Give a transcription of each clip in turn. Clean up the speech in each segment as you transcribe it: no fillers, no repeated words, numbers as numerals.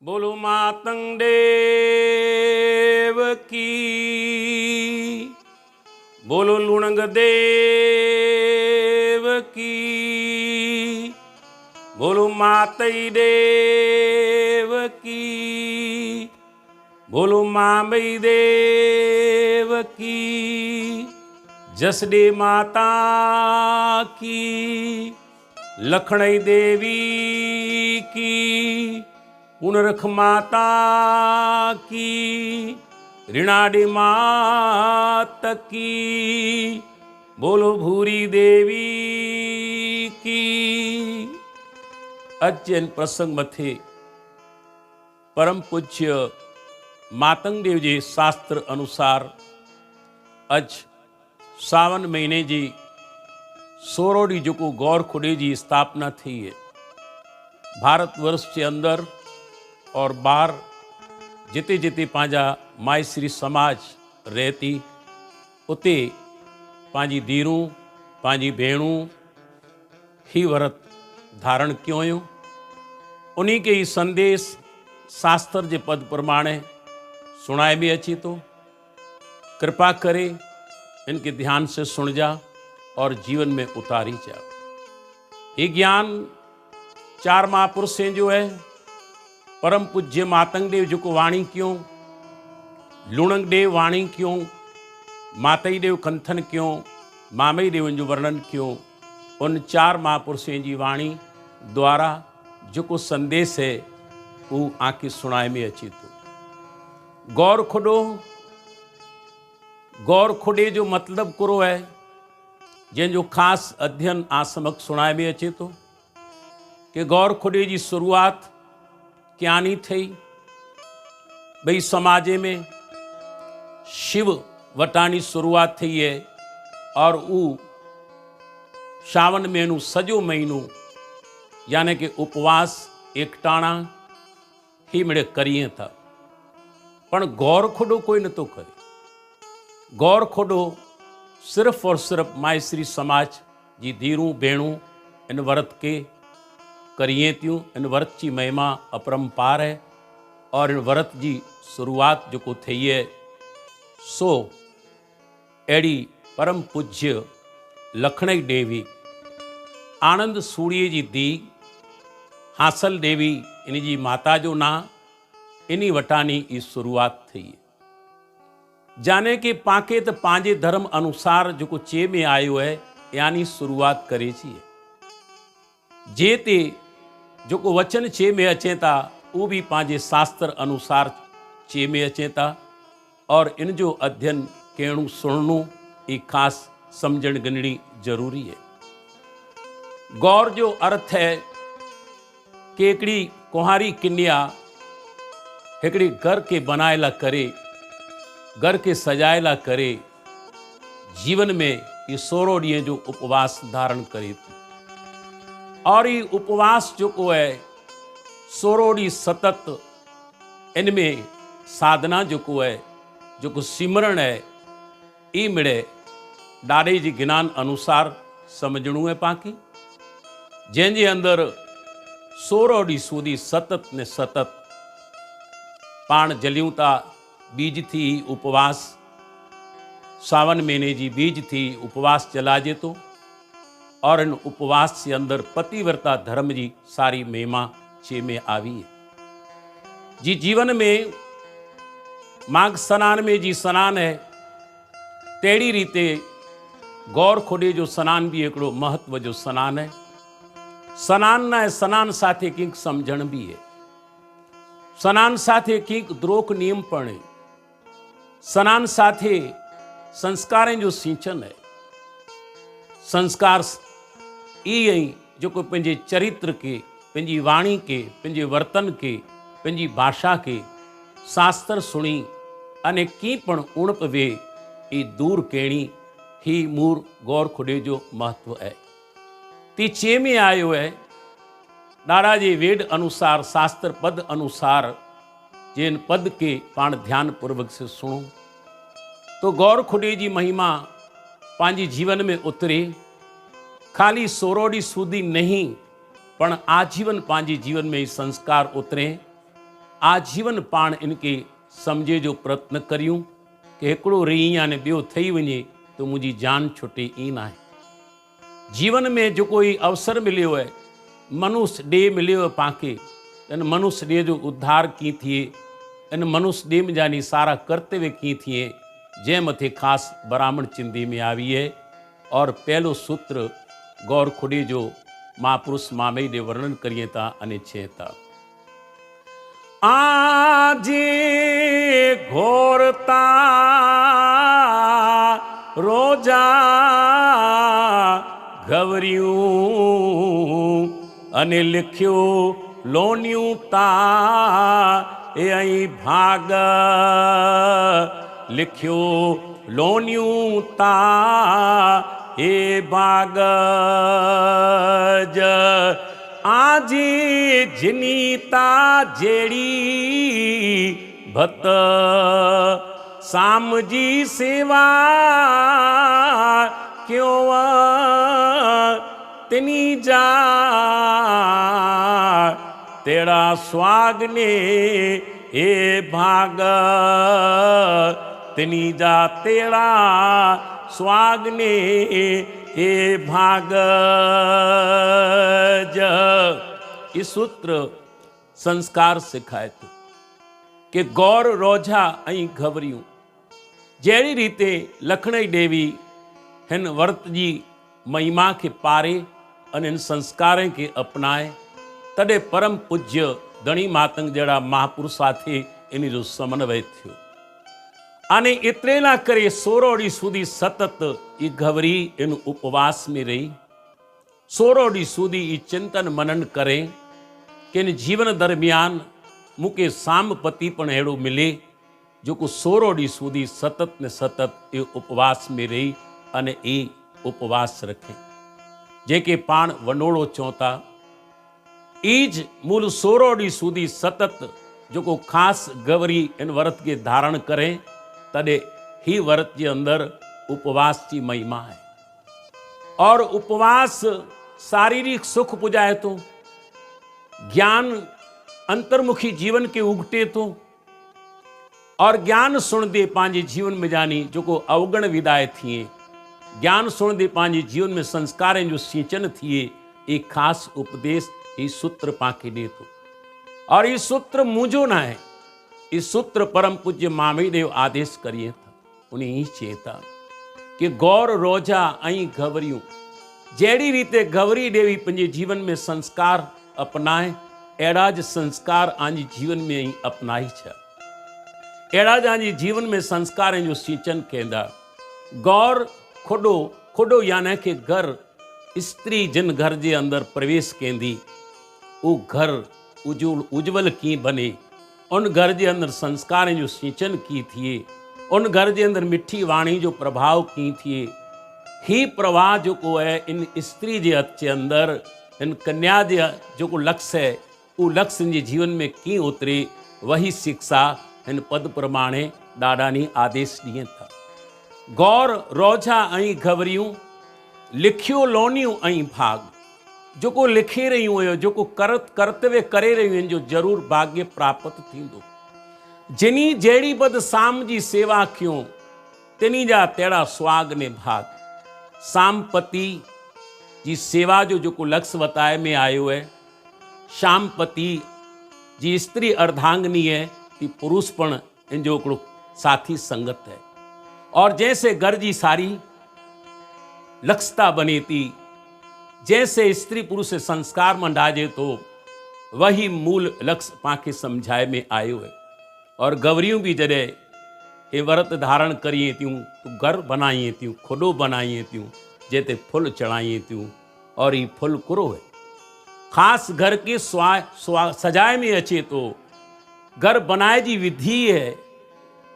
बोलो मातंग देव की, बोलो लुणंग देव की, बोलो मातई देव की, बोलो मामई देव की, जसडे माता की, लखनई देवी की, पुनरख माता की, ऋणाडी मात की, बोलो भूरी देवी की। अज्जन प्रसंग मथे परम पूज्य मातंग देव जी शास्त्र अनुसार अज सावन महीने जी सोरोडी जो को गौर खुडे जी स्थापना थी है। भारतवर्ष के अंदर और बाहर जिते जिते पांजा मायश्री समाज रहती उते पांजी धीरूं पांजी भेणूं ही व्रत धारण क्यों हो। उन्हीं के ही संदेश शास्त्र के पद प्रमाणे सुनाए भी अच्छी तो कृपा करे इनके ध्यान से सुन जा और जीवन में उतारी जा। ये ज्ञान चार महापुरुषें जो है परम पूज्य मातंग देव जो को वाणी क्यों, लुणंग देव वाणी क्यों, मातई देव कंथन क्यों, मामई देव जो वर्णन क्यों, उन चार महापुरुषों की वाणी द्वारा जो को संदेश है वो आके सुनाए में अची तो। गौर खुडे जो मतलब करो है जिन जो खास अध्ययन आ समक्ष सुनाए में अचे तो कि गौर खुडे की शुरुआत क्यानी थी। भाई समाजे में शिव वटानी शुरुआत थी है और वो सावन महीनों सजो महीनों यानी कि उपवास एकटाणा ही मेरे करिए था। पण गौर खुडो कोई न तो करे। गौर खुडो सिर्फ और सिर्फ मायश्री समाज जी धीरूं भेणूं इन व्रत के करिए त्यूं। इन व्रत की महिमा अपरंपार है और इन व्रत की शुरुआत जो को थी है सो एड़ी परम पूज्य लखनई देवी आनंद सूड़िए जी धी हासल देवी इन जी माता जो ना इन्हीं वटानी ई शुरुआत थी है। जाने के पाके तो पांजे धर्म अनुसार जो को चे में आयो है यानी शुरुआत करे छी। जेते जो को वचन चे में अचे था वो भी पांजे शास्त्र अनुसार चे में अचे था और इन जो अध्ययन केणु सुनणु ये खास समझण गणनी जरूरी है। गौर जो अर्थ है कि एकड़ी कुंवारी कन्या एकड़ी घर के बनाएला करे, घर के सजाएला करे, जीवन में ये सोरोडिये जो उपवास धारण करे थी और ये उपवास जो को है सोरोडी सतत इनमें साधना जो को है जो को सिमरण है ये मिले डाडे जी ज्ञान अनुसार समझणु है पाकी जैसे अंदर सोरोडी सूदी सतत ने सतत पाण जलियूं था। बीज थी उपवास सावन महीने जी बीज थी उपवास चलाजे तो और इन उपवास से अंदर पतिव्रता धर्म जी सारी महिमा चे में आवी है। जी जीवन में माघ स्नान में जी स्नान है तेड़ी रीते गौर खुडे जो स्नान भी एकड़ो महत्व जो स्नान है। स्नान ना स्नान साथे कंक समझण भी है। स्नान साथे कंक द्रोक नियम पण है। स्नान साथे संस्कारें जो सिंचन है। संस्कार ई जो को पंहिंजे चरित्र के पंहिंजी वाणी के पंहिंजे वर्तन के पंहिंजी भाषा के शास्त्र सुनी अने की पण उणप वे ई दूर केणी ही मूर गौर खुडे जो महत्व है। ती चे में आयो है दादा जी वेद अनुसार शास्त्र पद अनुसार जिन पद के पाण ध्यान पूर्वक से सुनो तो गौर खुडे जी महिमा पांजी जीवन में उतरे। खाली सोरोडी सूदी नहीं पण आजीवन पांजी जीवन में संस्कार उतरे आजीवन पाण इनके समझे जो प्रयत्न करियूं कि हिकिड़ो रही या ने ॿियो थी वञे तो मुंहिंजी जान छुटे ई न आहे। जीवन में जो कोई अवसर मिलियो है, मनुष्य ॾे मिलियो है पांखे, इन मनुष्य ॾे जो उद्धार कीअं थिए, इन मनुष्य ॾे में जानी सारा कर्तव्य कीअं थिए, जंहिं मथे ख़ासि ब्राह्मण चिंदी में आई है। और पहलो सूत्र गौर खुॾे जो महापुरुष मामई ॾे वर्णन करिए था अने छे था आजे घोरता रोजा घवरियूं अने लिखियो लोनियूं ता ए आई भाग लिखियो लोनियूं ता ए बाग आजी जिनीता जेड़ी भत साम जी सेवा क्यों तिनी जा तेरा स्वागने ए भाग तिनी जा तेरा स्वागने ए भाग इस सूत्र संस्कार सिखाए थो कि गौर रोझा ऐं घवरियूं जहिड़ी रीते लखनई देवी हिन वर्त जी महिमा के पारे अने इन संस्कारनि के अपनाए तॾहिं परम पूज्य धणी मातंग जहिड़ा महापुरुष साथे इन जो समन्वय थियो अने एतिरे लाइ करे 16 ॾींहं सुधी सतत ई घवरी इन उपवास में रही 16 ॾींहं सुधी ई चिंतन मनन करे कि इन जीवन दरमियान मूंखे सामपति पण अहिड़ो मिले जेको 16 ॾींहं सुधी सतत ने सतत ये उपवास में रही अने ई उपवास रखे जेके पाण वनोड़ो चऊं था ईज मूल 16 ॾींहं सुधी सतत जेको ख़ासि गवरी इन व्रत के धारण करे तॾहिं ही व्रत के अंदर उपवास की महिमा है। और उपवास शारीरिक सुख पुजाए तो, ज्ञान अंतर्मुखी जीवन के उगटे तो, और ज्ञान सुनदे पांजे जीवन में जानी जो को अवगण विदाय थिए, ज्ञान सुनदे पांजे जीवन में संस्कारें जो सिंचन थिए, एक खास उपदेश ये सूत्र पाके दे तो। और ये सूत्र मुझो ना है, इस सूत्र परम पूज्य मामी देव आदेश करिए था उन्हें ही चेता कि गौर रोजा आई घवरियूं जहिड़ी रीते घवरी देवी पंहिंजे जीवन में संस्कार अपनाए अहिड़ा ज संस्कार आंजी जीवन में ही अपनाई छा अहिड़ा ज आंजी जीवन में संस्कार जो सिंचन कंदा। गौर खुडो खुडो यानी कि घर स्त्री जिन घर के अंदर प्रवेश कंदी वो घर उज्जवल कीअं बने, उन घर के अंदर संस्कार जो सिंचन की थिए, उन घर के अंदर मिठी वाणी जो प्रभाव की थिए। ही प्रवाह जो को है इन स्त्री के के अंदर इन कन्या के जो को लक्ष्य है वो लक्ष्य इन जीवन में की उतरे वही शिक्षा इन पद प्रमाणे ॾाढा नी आदेश दिए था। गौर रोझा ऐं घवरियूं लिखियो लोनियूं ऐं भाग जो को लिखे रही हुयो जो को कर्तव्य करे रही जो जरूर भाग्य प्राप्त थींदो। जिनी जहिड़ी बद साम जी सेवा क्यों तिनी जा तेड़ा स्वाग ने भाग। सामपति जी सेवा जो को लक्ष्य बताए में आयो है। शामपति जी स्त्री अर्धांगनी है कि पुरुष पण इन जो हिकिड़ो साथी संगत है। और जैसे घर जी सारी लक्षता बने थी, जैसे स्त्री पुरुष से संस्कार मंडाजे तो वही मूल लक्ष्य पाके समझाए में आयो है। और गवरियूं भी जॾहिं ये व्रत धारण करिए थियूं तो घर बनाइए थियूं, खुडो बनाइए थियूं, जेते फुल चढ़ाइए थियूं। और ये फुल कुरो है खास घर के सजाए में अचे तो घर बनाए जी विधि है।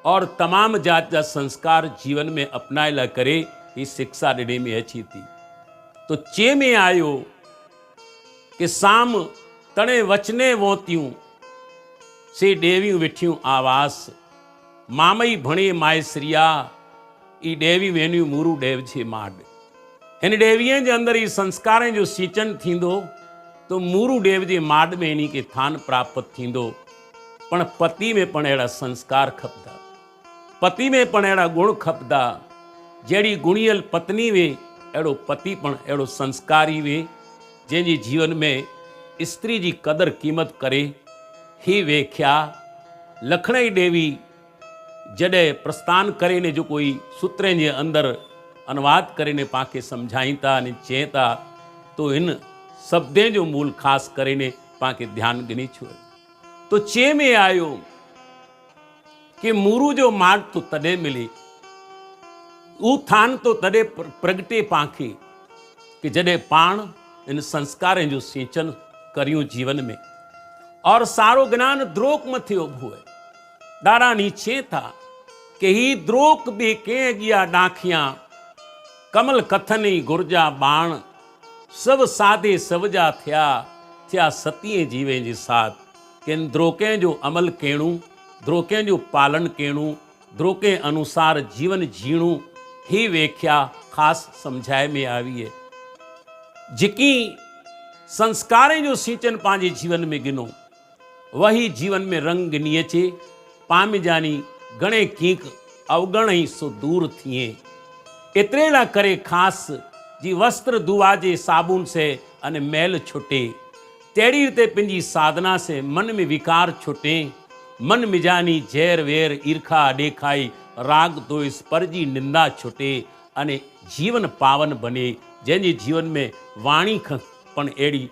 और तमाम जात जा संस्कार जीवन में अपनाए ला करे ये शिक्षा ॾिने में अची थी। तो चे में आयो कि साम तणे वचने वोतियूं से देवियूं विठियूं आवास मामई भणे मायसरिया ई देवी वेनियूं मूरू देव जे माड। इन देवीअ जे अंदर ई संस्कारनि जो सिंचन थींदो तो मूरू देव जे माड में इन्हीं के थान प्राप्त थींदो। पण पति में पण अहिड़ा संस्कार खपदा, पति में पण अहिड़ा गुण खपदा। जहिड़ी गुणियल पत्नी वे अहिड़ो पति पण अहिड़ो संस्कारी वे, जंहिंजी जीवन में स्त्री जी कदर क़ीमत करे। ही व्याख्या लखनई देवी जॾहिं प्रस्थान करे ने जो कोई सूत्रनि जे अंदरि अनुवाद करे ने पाके सम्झाइनि था अने चवनि था, तो इन शब्दनि जो मूल ख़ासि करे ने पाके ध्यानु ॾिनी छो। तो चे में आयो कि मूरू जो मार्ग तो तॾहिं मिले, ऊ थान तो तॾहिं प्रगटे पाखे कि जॾहिं पाण इन संस्कारनि जो सिंचन करियूं जीवन में, और सारो ज्ञान द्रोक मथे उभो है। ॾाढा नीचे था कि ही द्रोक बि कंहिं अॻियां ॾाखियां, कमल कथनी गुरजा बाण, सब साधे सवजा थिया सतीअ जीवे जे साथ। किन द्रोकें जो अमल कहिड़ो, द्रोकें जो पालन कहिड़ो, द्रोकें अनुसार जीवन जीणो, ही व्याख्या ख़ासि सम्झाए में आई है। जेकी संस्कारें जो सिंचन पंहिंजे जीवन में गिनो, वही जीवन में रंग नी अचे। पाम जानी घणे कीक अवगण सो दूर थिए। एतिरे लाइ करे ख़ासि जी वस्त्र धुआजे साबुन से अने मैल छुटे, तहिड़ी रीते पंहिंजी साधना से मन में विकार छुटे। मन मिजानी जैर वेर ईर्खा ॾेखाई, राग द्वेष पर जी निंदा छुटे अने जीवन पावन बने। जंहिंजे जीवन में वाणी पण अहिड़ी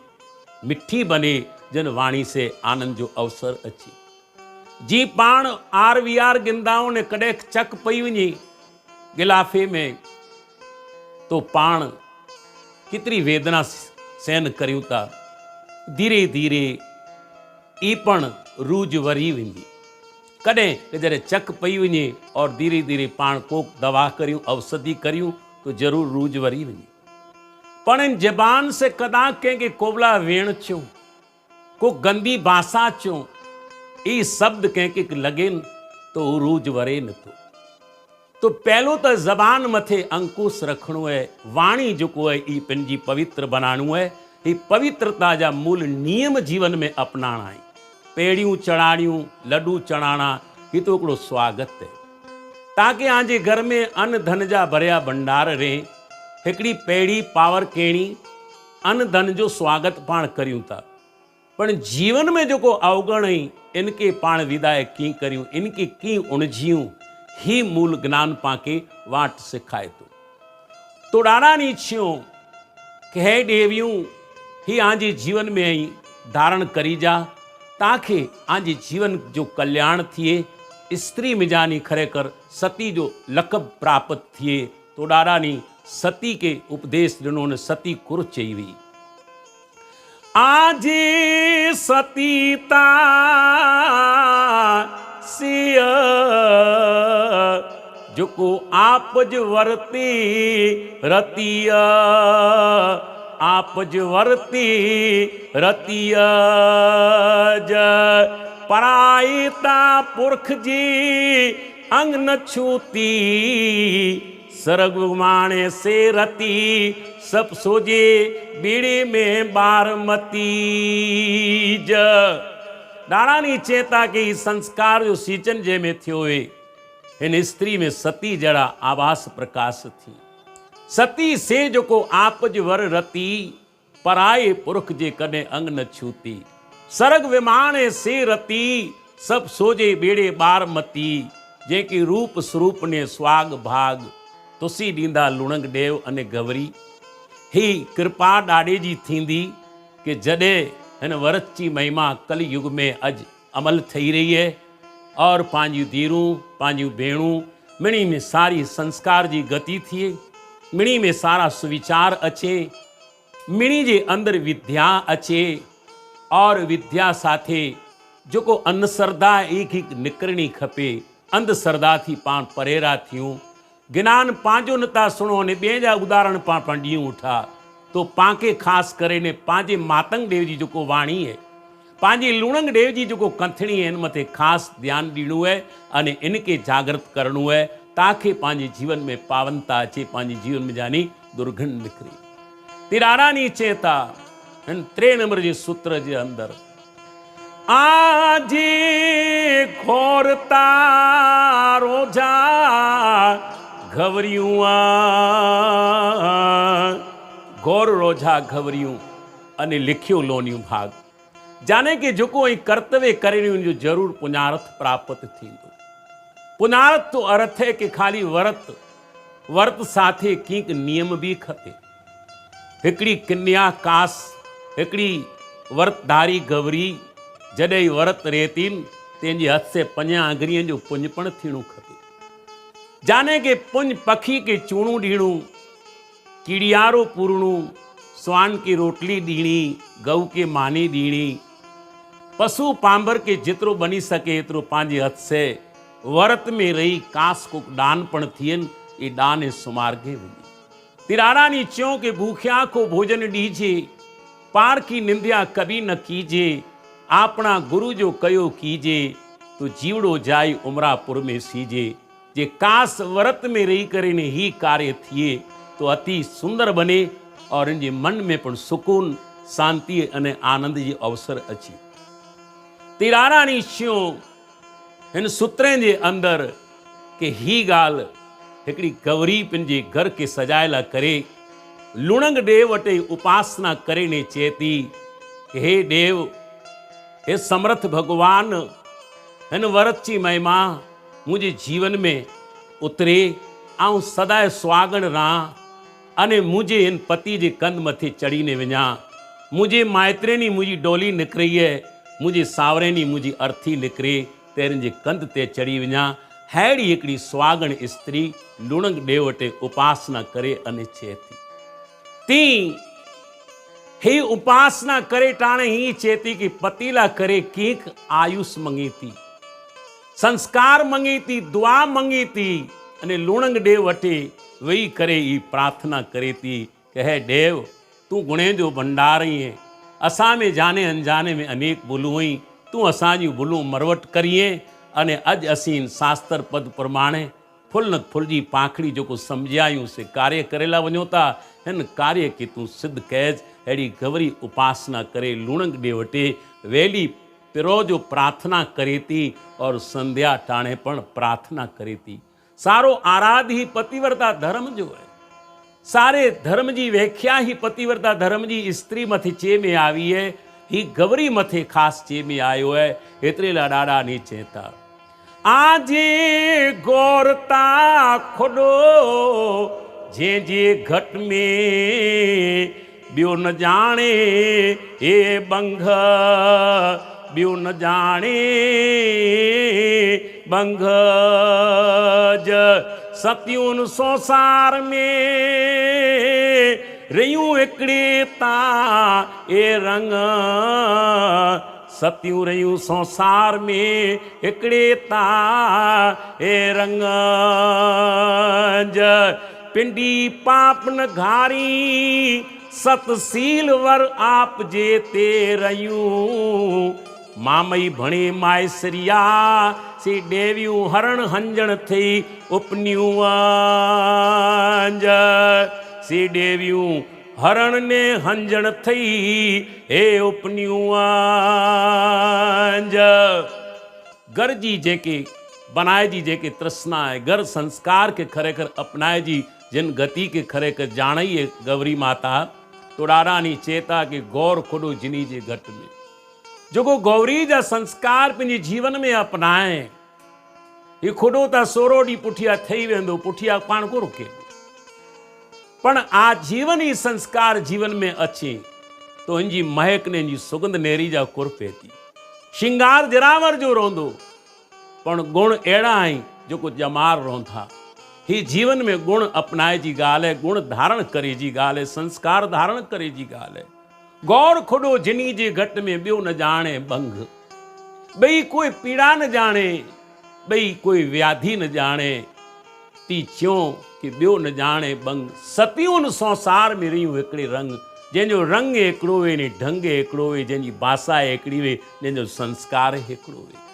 मिठी बने, जन वाणी से आनंद जो अवसर अचे। जी पाण आर वियार गिंदाऊं ने कॾहिं चक पई वञे गिलाफ़े में, तो पाण केतिरी वेदना सहन करियूं था। धीरे धीरे ई पण रूज वरी वेंदी। कॾहिं जॾहिं चक पई वञे और धीरे धीरे पाण को दवा करियूं, औषधि करियूं, तो ज़रूर रूज वरी वञे। पण इन ज़बान से कदा कंहिंखे कोबला वेण चूं, को गंदी भाषा चूं, ई शब्द कंहिंखे लॻेनि तो हू रूज वरे नथो। तो पहलो तो ज़बान मथे अंकुश रखणो है। वाणी जेको है ई पंहिंजी पवित्र बनाणो है। ही पवित्रता जा मूल नियम जीवन में अपनाणा है। पेड़ियूं चढ़ाणियूं, लड्डू चढ़ाणा, ही तो हिकिड़ो स्वागत है, ताकि आंजे घर में अन्न धन जा भरिया भंडार रहे। हिकिड़ी पेड़ी पावर केणी अन्न धन जो स्वागत पाण करियूं था, पण जीवन में जेको अवगण आई, इनके पाण विदाय कीअं करियूं, इनके कीअं उणिजियूं, ही मूल ज्ञान पाके वाट सिखाए तो ॾाढा नीचियों कि हे देवियूं, ही आंजे जीवन में ही धारण करी जा, ताकि आंजे जीवन जो कल्याण थिए। स्त्री मिजानी खरेकर सती जो लक़ब प्राप्त थिए। तो ॾाढा नी सती के उपदेश ॾिनो ने सती कुर चई हुई। आजे सतीता सिय जेको आपज वरती रतिया, आपज वरती रतिया ज पराईता पुरख जी अंग न छूती। सरग माणे से रती सब सोजे बीड़ी में बारमती ज। ॾाढा नी चेता कि संस्कार जो सिंचन जंहिंमें थियो हुए, हिन स्त्री में सती जड़ा आवास प्रकाश थी। सती से जेको आपज वर रती, पराए पुरख जे कॾहिं अंग न छूती। सरग विमाणे से रती सब सोजे बेड़े बारमती। जंहिंखे रूप स्वरूप ने स्वाग भाग, तुसी ॾींदा लुणंग देव अने गवरी। ही कृपा ॾाॾे जी थींदी कि जॾहिं हिन वरत जी महिमा कल युग में अज अमल थी रही है, और पंहिंजियूं धीरूं पंहिंजियूं भेणूं मिणी में सारी संस्कार जी गति थिए, मिणी में सारा सुविचार अचे, मिणी जे अंदर विद्या अचे, और विद्या साथे जेको अंधश्रद्धा एक हिकु निकिरणी खपे। अंधश्रद्धा थी पाण परेरा थियूं। ज्ञान पंहिंजो नथा सुणो ने ॿिए जा उदाहरण पाण ॾियूं उठा, तो पांखे ख़ासि करे ने पंहिंजे मातंग देव जी जेको वाणी है, पंहिंजी लुणंग देव जी जेको कंथणी है, इन मथे ख़ासि ध्यानु ॾियणो है अने इनके जागृत करणो है, ताकि पंहिंजे जीवन में पावनता अचे, पंहिंजे जीवन में जानी दुर्गंध निकिरे। तिराड़ा नी चेता इन 3 नंबर जे सूत्र जे अंदर आजी खोरता रोजा घवरियूं घोर रोजा घवरियूं अने लिखियो लोनियूं भाग जाने के जेको ऐं कर्तव्य करे जो जरूर पुण्यार्थ प्राप्त थींदो। पुण्यार्थ तो अर्थ है कि खाली वर्त साथे कीक नियम भी खपे। हिकड़ी कन्या कास हिकड़ी वर्तधारी गवरी जॾहिं वर्त रेतीन तंहिंजे हथ से 5 आंगुरियुनि जो पुंज पण थियणो खपे। जाने के पुंज पखी के चूणू ॾीणू, कीड़ियारो पूरणू, स्वान की रोटली ॾीणी, गऊ के मानी ॾीणी, पशु पांबर के जेतिरो बनी सके एतिरो पंहिंजे हथ से वर्त में रही कांस को दान पण थियनि। ये दान ए सुमार्गे वञे। तिरारानी च्यों के भूखिया को भोजन दीजे, पार की निंदिया कभी न कीजे, आपना गुरु जो कयो कीजे, तो जीवड़ो जाय उमरापुर में सीजे। जे कांस व्रत में रही करे ने ही कार्य थिए तो अति सुंदर बने और इनके मन में पण सुकून शांति अने आनंद जी अवसर अची। तिरारानी श्यों इन सूत्रें जे अंदर के ही गाल हिकड़ी गवरी पंहिंजे घर के सजायला करे लुणंग देव वटे उपासना करे ने चेती कि हे देव, हे समर्थ भगवान, हिन व्रत जी महिमा मुझे जीवन में उतरे, आऊं सदाए स्वागण रहां अने मुझे इन पति जे कंध मथे चढ़ीने वञा। मुझे माइत्रेनी मुझी डोली निकरी है, मुझे सावरेनी मुझी अर्थी निकरे तेरन जे कंध ते चढ़ी वञा। हैड़ी हिकड़ी स्वागण स्त्री लुणंग देव वटे उपासना करे अने चेती ती ही उपासना करे टाणे ही चेती की पतीला करे कीक आयुष मंगी थी, संस्कार मंगी थी, दुआ मंगी थी अने लुणंग देव वटे वही करे ही प्रार्थना करे थी कि हे देव, तू गुणे जो भंडार ही है। असां में जाने अनजाने में अनेक भूलूं हुई, तू असां जी भूलूं मरवट करिए अने अज असीं शास्त्र पद प्रमाणे फुल न फुल जी पाखड़ी जो समझायूं से कार्य करेला वञो था। हिन कार्य के तू सिद्ध कैज। अड़ी गवरी उपासना करे लुणंग दे वटे वेली पिरो जो प्रार्थना करे थी और संध्या टाणे पण प्रार्थना करे थी। सारो आराध ही पतिव्रता धर्म जो है। सारे धर्म जी व्याख्या ही पतिव्रता धर्म जी स्त्री मथे चे में आई है। ही गवरी मथे खास चे में आयो है। एतरे ला ॾाढा नीचे था आजे गोरता खोडो जे जे घट में बियो न जाने ए बंग, बियो न जाने बंग ज सत्यून संसार में रयूं हिकड़े ता ए रंग, सत्यूं रयूं संसार में हिकड़े ता ए रंग ज पिंडी पाप न घारी सतशील वर आप जे ते रयूं, मामई भणे मायसरिया सी देवियूं हरण हंजण थी उपनियूं सी देवियूं हरण ने हंजण थई हे उपनियूं घर जी जेके बनाए जी जेके तृष्णा है, घर संस्कार के खरेखर अपनाए जी जिन गति के खरेखर जान ही गौरी माता तोड़ारानी चेता के गौर खुडो जिनी जे घट में जो गौरी जा संस्कार पंहिंजे जीवन में अपनाए ये खुडो त सोरो डी पुठिया थई वेंदो, पुठिया पाण को रुके। पण आ जीवन ही संस्कार जीवन में अचे तो इनजी महक ने इनजी सुगंध नेरी जा कुरपे थी। श्रृंगार जरावर जो रोंदो पण गुण अड़ा आई जो कुछ जमार रों था। ही जीवन में गुण अपनाए जी गाल है, गुण धारण करे जी गाल है, संस्कार धारण करे जी गाल है। गौर खुडो जिनी जे घट में बियो न जाने बंग, बई कोई पीड़ा न जाने, बई कोई व्याधि न जाने, ती च्यों कि बियो न जाने बंग। सतियुन संसार में रहियूं हिकिड़े रंग, जंहिंजो रंग हिकिड़ो वे ने ढंग हिकिड़ो वे, जंहिंजी भाषा हिकिड़ी वे, जंहिंजो संस्कार हिकिड़ो वे।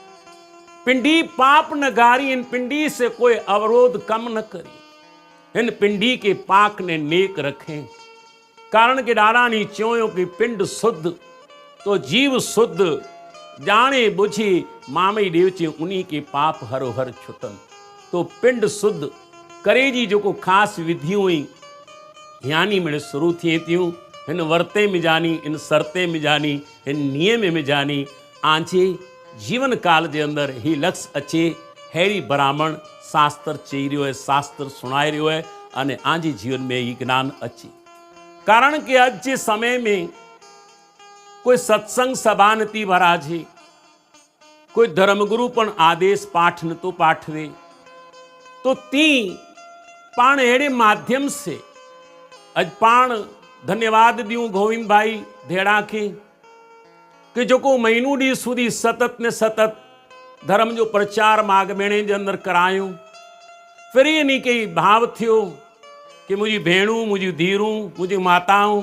पिंडी पाप न गारी, इन पिंडी से कोई अवरोध कम न करी। इन पिंडी के पाक ने नेक रखें। कारण के डारानी च्यों कि पिंड शुद्ध तो जीव शुद्ध, जाने बुझी मामई देवचे उन्हीं के पाप हरो हर छुटन। तो पिंड शुद्ध करे जी जो को खास विधियों हुई यानी में शुरू थिए थियूं इन वर्ते में जानी, इन शर्ते में जानी, इन नियम में जानी आंचे जीवन काल के अंदर ही लक्ष्य अचे हेरी ब्राह्मण शास्त्र चई रह्यो है, शास्त्र सुनाई रह्यो है अने आंजे जीवन में ही ज्ञान अचे। कारण के आज के समय में कोई सत्संग सभा नथी भराजे, कोई धर्मगुरु पण आदेश पाठ न तो पाठवे, तो ती पाण एड़े माध्यम से अज पाण धन्यवाद दियूं गोविंद भाई धेड़ा के कि जो को महीनू डी सुधी सतत ने सतत धर्म जो प्रचार माग मेणे जे अंदर करायूं। फिर ये नहीं कई भाव थियो कि मुझी भेणू, मुझी धीरू, मुझी माताऊं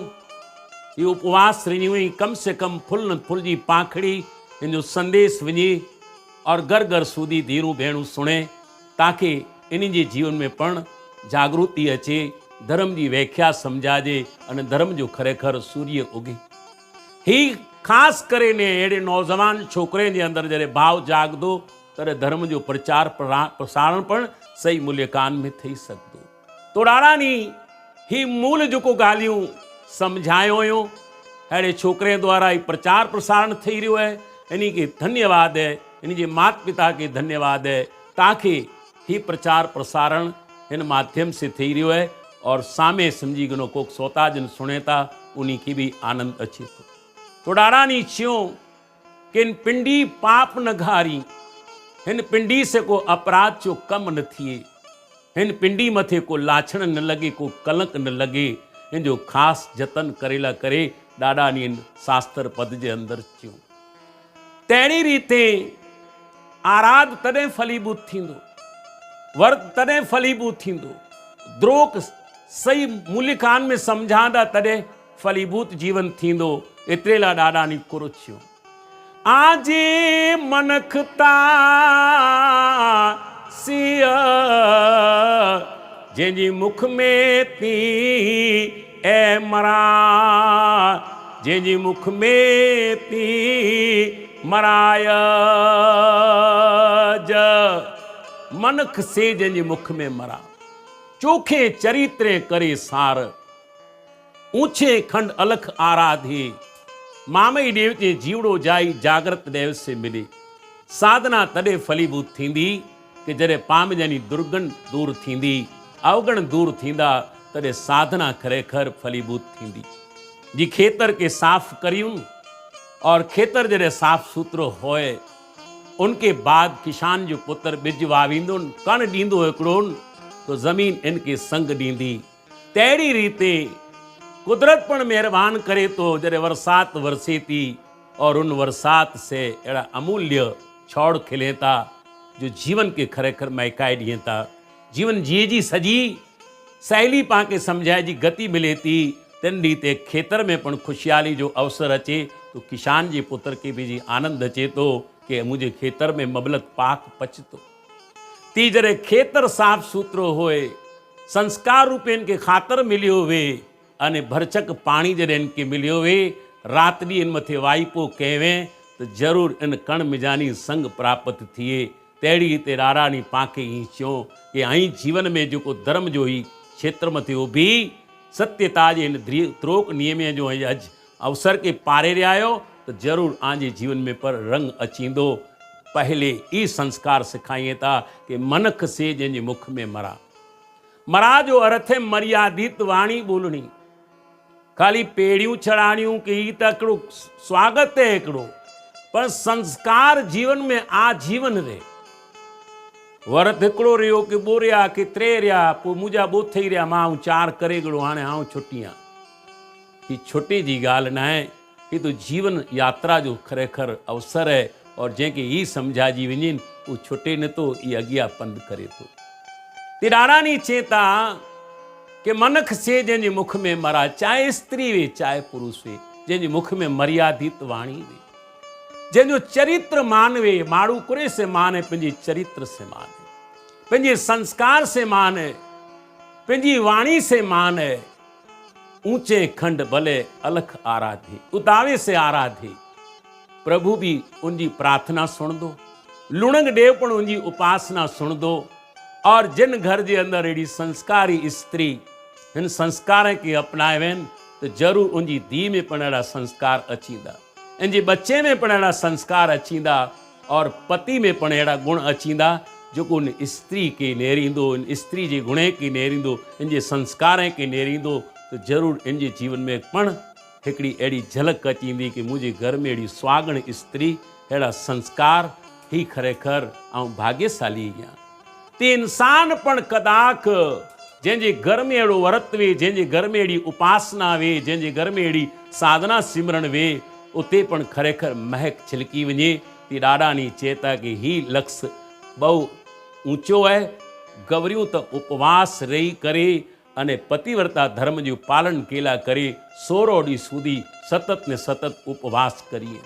ये उपवास रही हुई कम से कम फुल न फुल जी पाखड़ी इन जो संदेश वञे और घर घर सुधी धीरू भेणू सुणे ताकि इन जे जीवन में पण जागृति अचे, धर्म की व्याख्या समझाजे और धर्म जो खरेखर सूर्य उगे। ही खास करे ने एड़े नौजवान छोकरे जे अंदर जरे भाव जागदो तरे धर्म जो प्रचार प्रसारण पण सही मूल्यकान में थी सकदो। तो ॾाढानी ही मूल जो को गालियों समझायो हुयो अड़े छोकरे द्वारा ही प्रचार प्रसारण थी रह्यो है। इन्हीं के धन्यवाद है, इन्हीं के माता पिता के धन्यवाद है ताकि ही प्रचार प्रसारण इन माध्यम से थी रह्यो है और सामे समझी गनो कोक सोता जन सुने था उन्हीं की भी आनंद अचे तो। तो ॾाढानी छियो कि इन पिंडी पाप न घारी, इन पिंडी से को अपराध जो कम न थिए, इन पिंडी मथे को लाछण न लगे, को कलंक न लगे, इन जो खास जतन करेला करे ॾाढानी इन शास्त्र पद जे अंदर थियो। तहिड़ी रीते आराध तॾहिं फलीभूत थींदो, वर्त तॾहिं फलीभूत थींदो, द्रोक सही मूल्यकान में समझांदा तॾहिं फलीभूत जीवन थींदो। एतिरे लाइ ॾाढानी कुरुचियो आजे मनखता सिय जंहिंजी मुख में थी ए मरा, जंहिंजी मुख में थी मराय ज मनख से जंहिंजे मुख में मरा। चोखे चरित्रे करे सार ऊंचे खंड अलख आराधे, मामई देव के जीवड़ो जाई जागृत देव से मिले। साधना तॾहिं फलीभूत थींदी कि जॾहिं पाम जानी दुर्गण दूर थींदी, अवगण दूर थींदा तॾहिं साधना खरेखर फलीभूत थींदी। जी खेतर के साफ करियूं और खेतर जॾहिं साफ सुथरो होए उनके बाद किसान जो पुत्र बिज वावींदो कण ॾींदो हिकिड़ो तो ज़मीन इनके संग ॾींदी। तहिड़ी रीते कुदरत पण मेहरबान करे तो जॾहिं बरसात वरसे थी और उन बरसात से अड़ा अमूल्य छौड़ खिले था जो जीवन के खरेखर महकाए ॾिए था। जीवन जीए जी सजी सहेली पाके समझाए जी गति मिले थी तिन रीते खेतर में पण खुशहाली जो अवसर अचे तो किसान जी पुत्र के भी जी आनंद अचे तो कि मुझे खेतर में मबलक पाक पचतो। ती जरे खेतर साफ सुथरो होए, संस्कार रूपे इनके खातर मिलियो हुए अने भरचक पानी जरे इनके मिलियो हुए, रात डी इन मथे वाइपो कहें तो जरूर इन कण मिजानी संग प्राप्त थिए। तहिड़ी रीते रारानी पाके ही चो कि आई जीवन में जो को धर्म जो ही क्षेत्र में थियो भी सत्यता जे इन त्रोक नियम जो अज अवसर के पारे रहियो तो जरूर आजे जीवन में पर रंग अचींदो। पहले ई संस्कार सिखाइए था कि मनख से जंहिंजे मुख में मरा। मरा जो अर्थ है मर्यादित वाणी बोलनी, खाली पेड़ियों चढ़ाणियों कि ई त हिकिड़ो स्वागत है हिकिड़ो, पर संस्कार जीवन में आजीवन रहे। वरत हिकिड़ो रहियो कि ॿोरिया कि टे रहिया पोइ मुंहिंजा ॿोथई रहिया मां चार करे गड़ो हाणे आऊं छुट्टी आं। ही छुट्टी जी ॻाल्हि न आहे, ही तो जीवन यात्रा जो खरेखर अवसर है और जंहिंखे ई सम्झाइजी वञे उहो छुटे नथो, ई अॻियां पंधु करे थो। तिरारानी चेता कि मनख से जंहिंजे मुख में मरा, चाहे स्त्री वे चाहे पुरुष वे, जंहिंजे मुख में मर्यादित वाणी वे, जंहिंजो चरित्र मान वे। माण्हू कुरे से मान है, पंहिंजे चरित्र से मान है, पंहिंजे संस्कार से मान है, पंहिंजी वाणी से मान है। ऊंचे खंड भले अलख आराधे, उतावे से आराधे, प्रभु भी उनकी प्रार्थना सुन दो, लुणंग देव पण उनकी उपासना सुन दो। और जिन घर के अंदर अड़ी संस्कारी स्त्री इन संस्कार के अपनावेन तो जरूर उनकी धी में पण अड़ा संस्कार अचींदा, इनके बच्चे में पण अड़ा संस्कार अचींदा और पति में पण अड़ा गुण अचींदा जो उन स्त्री के नेरींदो, इन स्त्री के गुणे के नेरींदो, इनके संस्कार के नेरींदो तो जरूर इनके जीवन में पण हिकड़ी अड़ी झलक अचींदी कि मुझे घर में अड़ी स्वागण स्त्री अड़ा संस्कार ही खरेखर आऊं भाग्यशाली आहियां। ते इंसान पण कदाक जंहिंजे घर में अहिड़ो वरत वे, जंहिंजे घर में अहिड़ी उपासना वे, जंहिंजे घर में अहिड़ी साधना सिमरण वे, उते पण खरेखर महक छिलकी वञे। ती ॾाढानी चेता कि ही लक्ष्य बहु ऊंचो है। गवरियूं त उपवास रही करे अने पतिव्रता धर्म जो पालन केला करे 16 ॾींहं सुधी सतत ने सतत उपवास करिए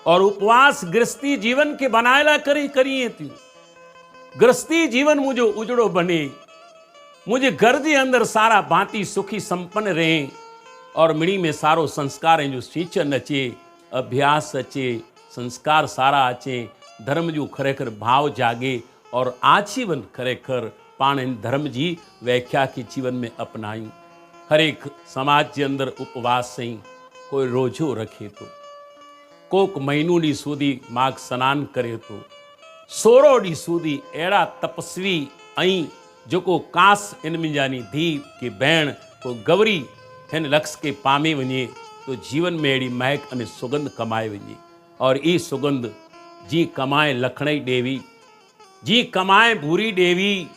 और उपवास गृहस्थी जीवन के बनाएला करिए थी। गृहस्थी जीवन मुझो उजड़ो बने, मुझे घर के अंदर सारा भांति सुखी संपन्न रहे और मिणी में सारो संस्कार जो सिंचन अचे, अभ्यास अचे, संस्कार सारा अचे, धर्म जो खरेखर भाव जागे और आजीवन खरेखर पाण इन धर्म की व्याख्या के जीवन में अपनायूं। हर एक समाज के अंदर उपवास से कोई रोजो रखे तो, कोक महीनों डी सूदी माघ स्नान करे तो, 16 डी सूदी अड़ा तपस्वी आई जो को कास इन मिंजानी धी की भेण को गवरी हिन लक्ष्य के पामे वञे तो जीवन में अड़ी महक अने सुगंध कमाए वञे। और ई सुगंध जी कमाए लखणई देवी, जी कमाए भूरी देवी,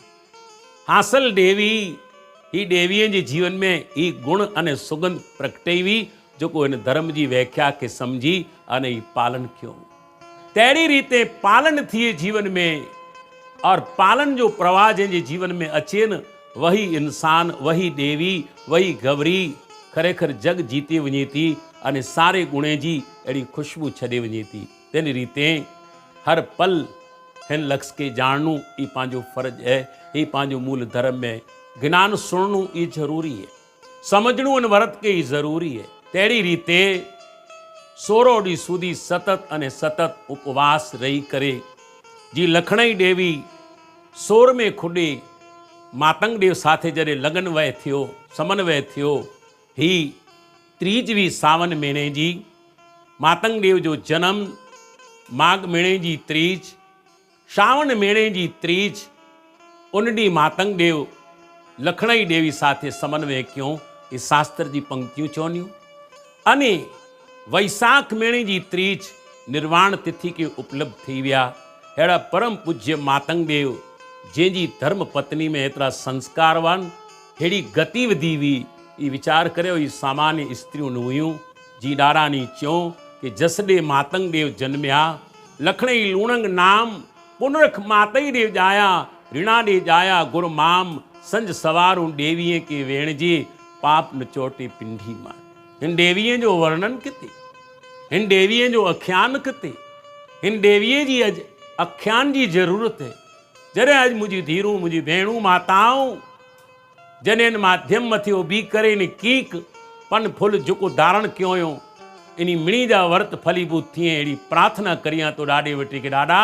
हासिल देवी, ही देवीअ जे जीवन में ई गुण अने सुगंध प्रगटेवी जो को इन धर्म की व्याख्या के समझी अने ई पालन क्यों। तेड़ी रीते पालन थिए जीवन में और पालन जो प्रवाह जंहिंजे जीवन में अचे न वही इंसान, वही देवी, वही गवरी खरेखर जग जीते वञे थी अने सारे गुणे जी अड़ी खुशबू छॾे वञे थी। तेन रीते हर पल हिन लक्ष्य के जानू ई पांजो फर्ज है, ही पांजो मूल धर्म में ज्ञान सुनणु ई जरूरी है, समझणु इन व्रत के ई जरूरी है। तेड़ी रीते 16 ॾींहं सुधी सतत अने सतत उपवास रही करे जी लखणई देवी सोर में खुडे मातंग देव साथे जरे लगन वह थियो, समन्वय थियो। ही त्रीजवी सावन महीने जी मातंग देव जो जन्म माघ महीने जी त्रीज, श्रावण महीने जी त्रीज, उन ॾींहुं मातंग देव लखणई देवी साथे समन्वय क्यों ये शास्त्र जी पंक्तियों चवनियूं। अने वैसाख महीने जी तीज निर्वाण तिथि के उपलब्ध थी विया। अड़ा परम पूज्य मातंग देव जंहिंजी धर्म पत्नी में एतरा संस्कारवान हेड़ी गतिविधि हुई, ये विचार करियो ही सामान्य स्त्रियों न हुयूं। जी ॾारानी चयो कि जसडे मातंग देव जन्मिया लखणई लूणंग नाम पुनरख मातई देव जाया, ऋणा दे जाया गुरु माम संज सवारूं देवीअ के वेण जे पाप न चोटे पिंडी मान। इन देवीअ जो वर्णन किथे, इन देवीअ जो आख्यान किथे, इन देवीअ जी अज आख्यान की जरूरत है। जरे अज मुझी धीरू, मुझी भेणू, माताऊं जने इन माध्यम मथियो बी करे इन कीक पन फुल जुको धारण क्यों हो इनी मिणी जा वर्त फलीभूत थिए अड़ी प्रार्थना करिया तो ॾाॾे वटी के ॾाॾा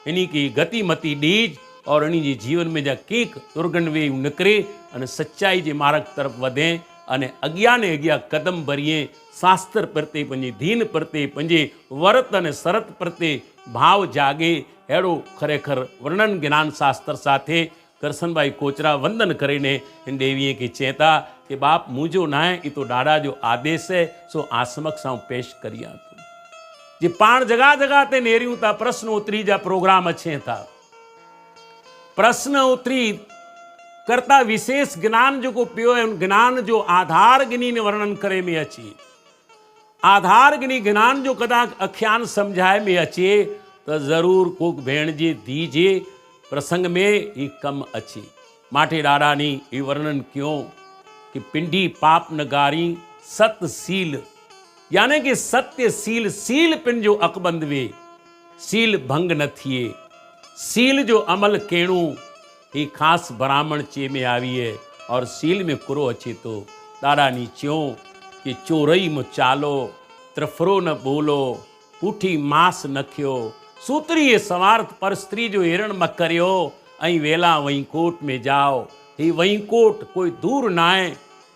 इनी की गति मती डीज और इनी जी जीवन में जा कीक दुर्गन वे निकरे अने सच्चाई जे मार्ग तरफ वधे अने अगिया ने अगिया कदम भरिए शास्त्र प्रत्ये पंहिंजी दीन प्रत्ये पंहिंजे वर्त अने शरत प्रत्ये भाव जागे। अहिड़ो खरेखर वर्णन ज्ञान शास्त्र साथे करसनभाई कोचरा वंदन करीने इन देवीअ खे चेता कि बाप मुझो ना है, ये तो ॾाॾा जो आदेश है, सो आसमक सां पेश करिया थो। जे पाण जगह जगह ते नेरियूं था प्रश्न उत्तरी जा प्रोग्राम अचे था, प्रश्न उत्तरी करता विशेष ज्ञान जो पियो है उन ज्ञान जो आधार गिनी ने वर्णन करे में अचे, आधार गिनी ज्ञान जो कदाच आख्यान समझाए में अचे तो जरूर कोक भेण जे धी जे प्रसंग में ही कम अचे। माठे ॾाॾा नी ये वर्णन क्यों कि पिंडी पाप नगारी सतशील, यानी कि सत्यशील सील पिन जो अकबंद वे, सील भंग न थिए, सील जो अमल केणू ही खास ब्राह्मण चे में आई है और सील में कुरो अचे तो। ॾाॾा नी च्यों कि चोरई मु चालो ત્રફરો ન બોલો, પૂઠી માંસ નખ્યો, सूत्रीय स्वार्थ पर स्त्री जो हिरण में करियो, अई वेला वहींकोट में जाओ, ही वहींकोट कोई दूर नाए,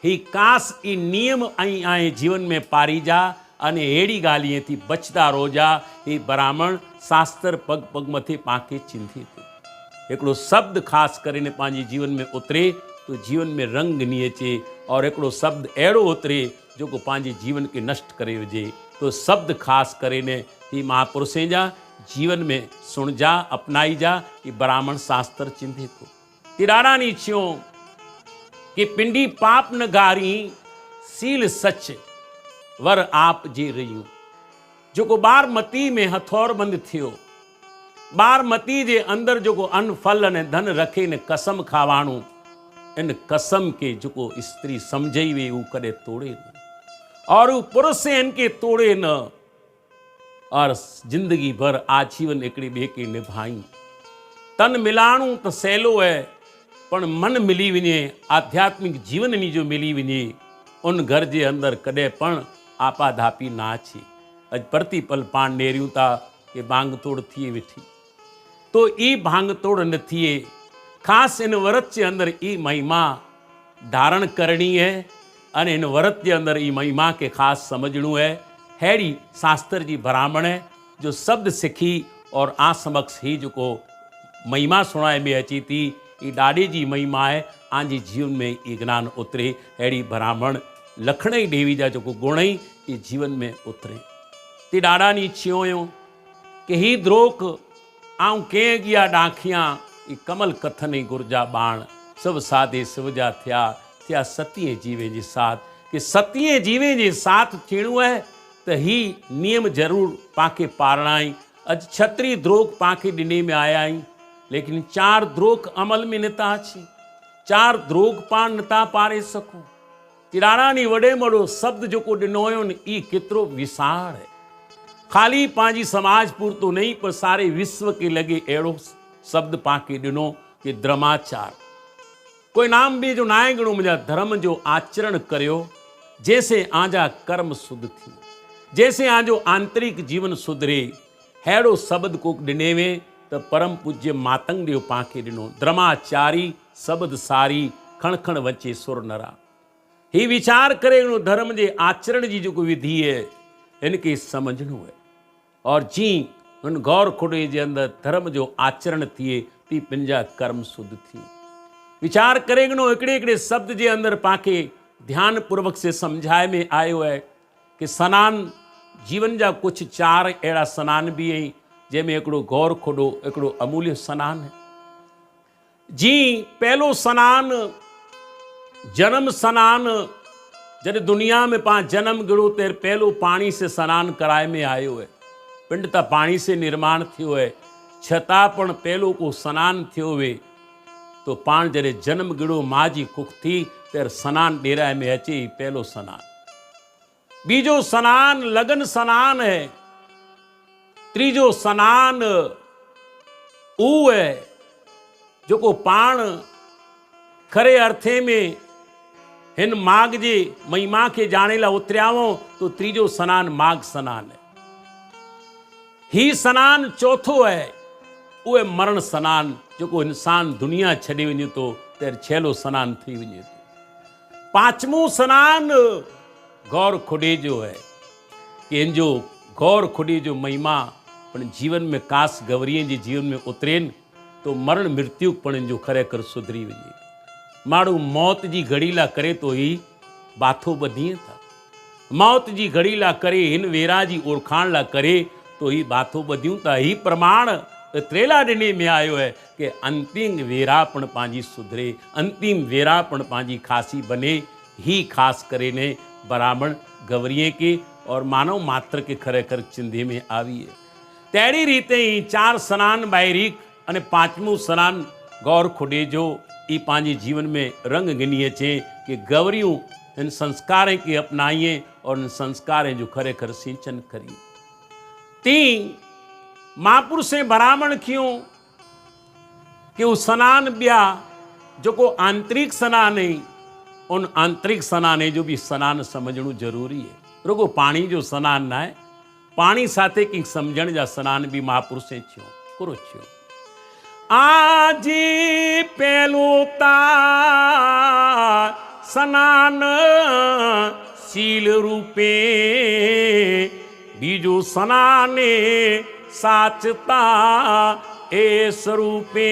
ही कास ई नियम अई आए जीवन में पारी जा, अने हेड़ी गालिए थी बचता रोजा, ही ब्राह्मण शास्त्र पग पग मथे पाके चिंतित। एकड़ो शब्द खास करीने पांजी जीवन में उतरे तो जीवन में रंग नहीं अचे, और एकड़ो शब्द अड़ो उतरे जो को पांजे जीवन के नष्ट करे वजे। तो शब्द खास करीने ही महापुरुषें जा जीवन में सुन जा, अपनाई जा कि ब्राह्मण शास्त्र चिंतित हो। तिराड़ा नी छो कि पिंडी पाप न गारी, सील सच वर आप जे रही। जो को बारमती में हथौर बंद थियो, बारमती जे अंदर जो को अन्न फल ने धन रखे ने कसम खावाणू, इन कसम के जो को स्त्री समझई वे ऊ कदे तोड़े न, और ऊ पुरुष इनके तोड़े न, और जिंदगी भर आजीवन एकड़ी बे के निभाई। तन मिलाणू तो सहेलो है, पण मन मिली वने, आध्यात्मिक जीवन नी जो मिली वने, उन घर जे अंदर कदे पण आपाधापी ना छे। अज प्रतिपल पाण नेरियूं था कि भांग तोड़ थिए वेठी, तो ई भांग तोड़ न थिए। खास इन व्रत के अंदर ई महिमा धारण करनी है, अने इन व्रत के अंदर ई महिमा के खास समझणू है। हैड़ी शास्त्र जी ब्राह्मण है जो शब्द सिखी और आ समक्ष ही जो को महिमा सुनाए में अची थी, ये डाडी जी महिमा है। आजी जीवन में ये ज्ञान उतरे, हैड़ी ब्राह्मण लखणई देवी जा जो को गुणई ये जीवन में उतरे। ती डाडा नी छियों कि ही द्रोक आऊं के गया डाखियां, ये कमल कथन गुरजा बाण, सब साधे शिवजा थया सतीय जीवे जे साथ। कि सतीय जीवे जे साथ थीणू है तो ही नियम जरूर पाके पारणाई। अज छत्री द्रोक पाके डिने में आयाई, लेकिन 4 द्रोक अमल में नता छी, 4 द्रोक पाण नता पारे सको। तिराड़ा नी वडे मड़ो शब्द जो को डिनो हो न, ई कितरो विशाल है। खाली पांजी समाज पूरतो नहीं पर सारे विश्व के लगे एड़ो शब्द पाके डिनो कि द्रमाचार। कोई नाम भी जो नाय गणो मुझा धर्म जो आचरण करियो, जैसे आजा कर्म शुद्ध थी, जैसे आजो आंतरिक जीवन सुधरे, हैड़ो शब्द को डिनेवे तो परम पूज्य मातंग देव पाके डिनो। द्रमाचारी शब्द सारी, खण खण वचे सुर नरा। ही विचार करे धर्म जे आचरण जी जो कोई विधि है इनके समझणो है, और जी उन गौर खुडे जे अंदर धर्म जो आचरण थिए ती पिंजा कर्म शुद्ध थी। विचार करे एकड़े एकड़े शब्द जे अंदर पाके ध्यान पूर्वक से समझाए में आयो है कि स्नान जीवन जा कुछ 4 अड़ा स्नान भी है, जैमें एकड़ो गौर खोडो, एकड़ो अमूल्य स्नान है। जी पहलो स्नान जन्म स्नान, जब दुनिया में पा जन्म गिड़ो तेर पहलो पानी से स्नान कराए में आयो है। पिंड ता पानी से निर्माण थियो है, छता पण पहलो को स्नान थियो वे तो पाण जरे जन्म गिड़ो माँ जी कुख थी तेर स्नान डेराए में अचे ही पहलो स्नान। बीजो स्नान लगन स्नान है, त्रीजो स्नान ऊ है जो को पाण खरे अर्थे में हिन माघ जे महिमा के जाने ला उतरियावो तो त्रीजो स्नान माघ स्नान है। ही स्नान चौथो है, वो है मरण स्नान जो को इंसान दुनिया छॾे वञे तो तेर छेलो स्नान थी वञे तो। 5वां स्नान गौर खुडे जो है कि इन जो गौर खुडे जो महिमा पण जीवन में कास गवरिये जे जीवन में उतरेन तो मरण मृत्यु पण इन जो खरेखर सुधरी वञे। माण्हू मौत जी घड़ी ला करे तो ही बाथो ॿधीए था, मौत जी घड़ी ला करे हिन वेरा जी ओरखाण ला करे तो ही बाथो ॿधियूं था। ही प्रमाण त्रेला ॾिने में आयो है कि अंतिम वेरापण पांजी सुधरे, अंतिम वेरापण पांजी खासी बने। ही खास करे ने ब्राह्मण गवरिये के और मानव मात्र के खरेखर चिंधे में आवी है। तेड़ी रीते ही 4 स्नान बायरीक अने 5वां स्नान गौर खुडे जो ई पांजी जीवन में रंग गिनी अचे कि गवरियूं इन संस्कारें के अपनाइए और इन संस्कारें जो खरेखर सिंचन करिए। ती महापुरुषें ब्राह्मण क्यों कि वो स्नान ब्या जो को आंतरिक स्नान है, उन आंतरिक स्नान है जो भी स्नान समझणु जरूरी है। रुगो पाणी जो सनान ना है, पाणी साथे कंहिं समझण जा सनान भी महापुरुषे थियो पूरो थियो। आज पहलो ता सनान शील रूपे, बीजो सनाने साचता ए स्वरूपे,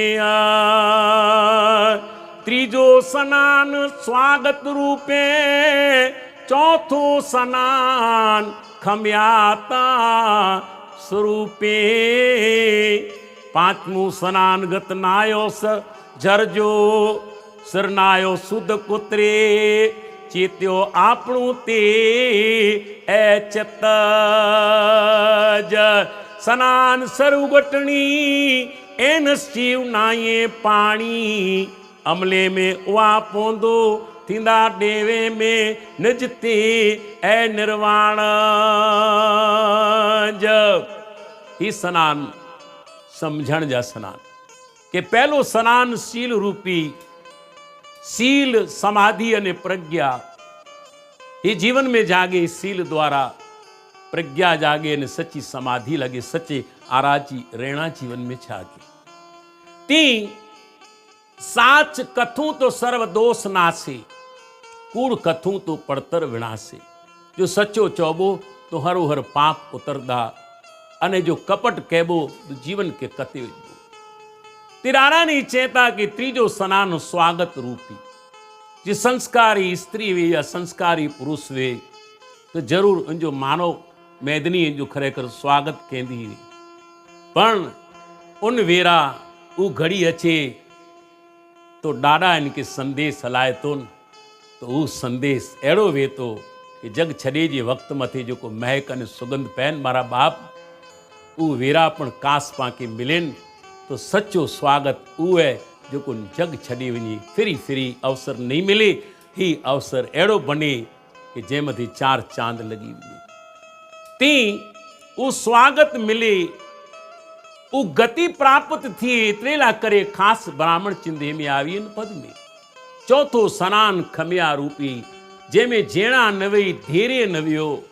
त्रीजो सनान स्वागत रूपे, चौथो सनान खम्याता स्वरूपे, पांचमो सनान गत नायो जरजो सिरनायो सुध कुतरे, चेत्यो आपणु ते ऐचत सनान सरुगटनी एन शिव नाये पाणी, अमले में उहा पोंदो थींदा डेवे में निजते ऐ निर्वाण। ही सनान समझण जा सनान के पहलो सनान शील रूपी, शील समाधि अने प्रज्ञा ये जीवन में जागे, शील द्वारा प्रज्ञा जागे ने सच्ची समाधि लगे, सच्चे आराची रेणा जीवन में जागे। ती साच कथूं तो सर्व दोष नासे, कूड़ कथूं तो पड़तर विनासे, जो सच्चो चौबो तो हरो हर पाप उतरदा, अने जो कपट कहबो तो जीवन के कते विझबो। तिरारा नी चेता कि त्रीजो सनान स्वागत रूपी, जे संस्कारी स्त्री वे या संस्कारी पुरुष वे तो जरूर उनजो मानव मैदनी जो खरेखर स्वागत केंदी, पण उन वेरा उ घड़ी अचे तो डाडा इनके संदेश हलाए तो उ संदेश अड़ो वे तो कि जग छड़े जे वक्त मथे जो को महक अने सुगंध पैन मारा बाप, उ वेरा पण कास पाके मिलेन तो सच्चो स्वागत उ है जो को जग छड़ी वनी फिरी फिरी अवसर नहीं मिले। ही अवसर अड़ो बने कि जे मथे चार चांद लगी वने, ती उ स्वागत मिले, उ गति प्राप्त थी, त्रेला करे खास ब्राह्मण चिंधे में आवी इन पद में। चौथो सनान खमिया रूपी, जेमें जेणा नवई धीरे नवियो,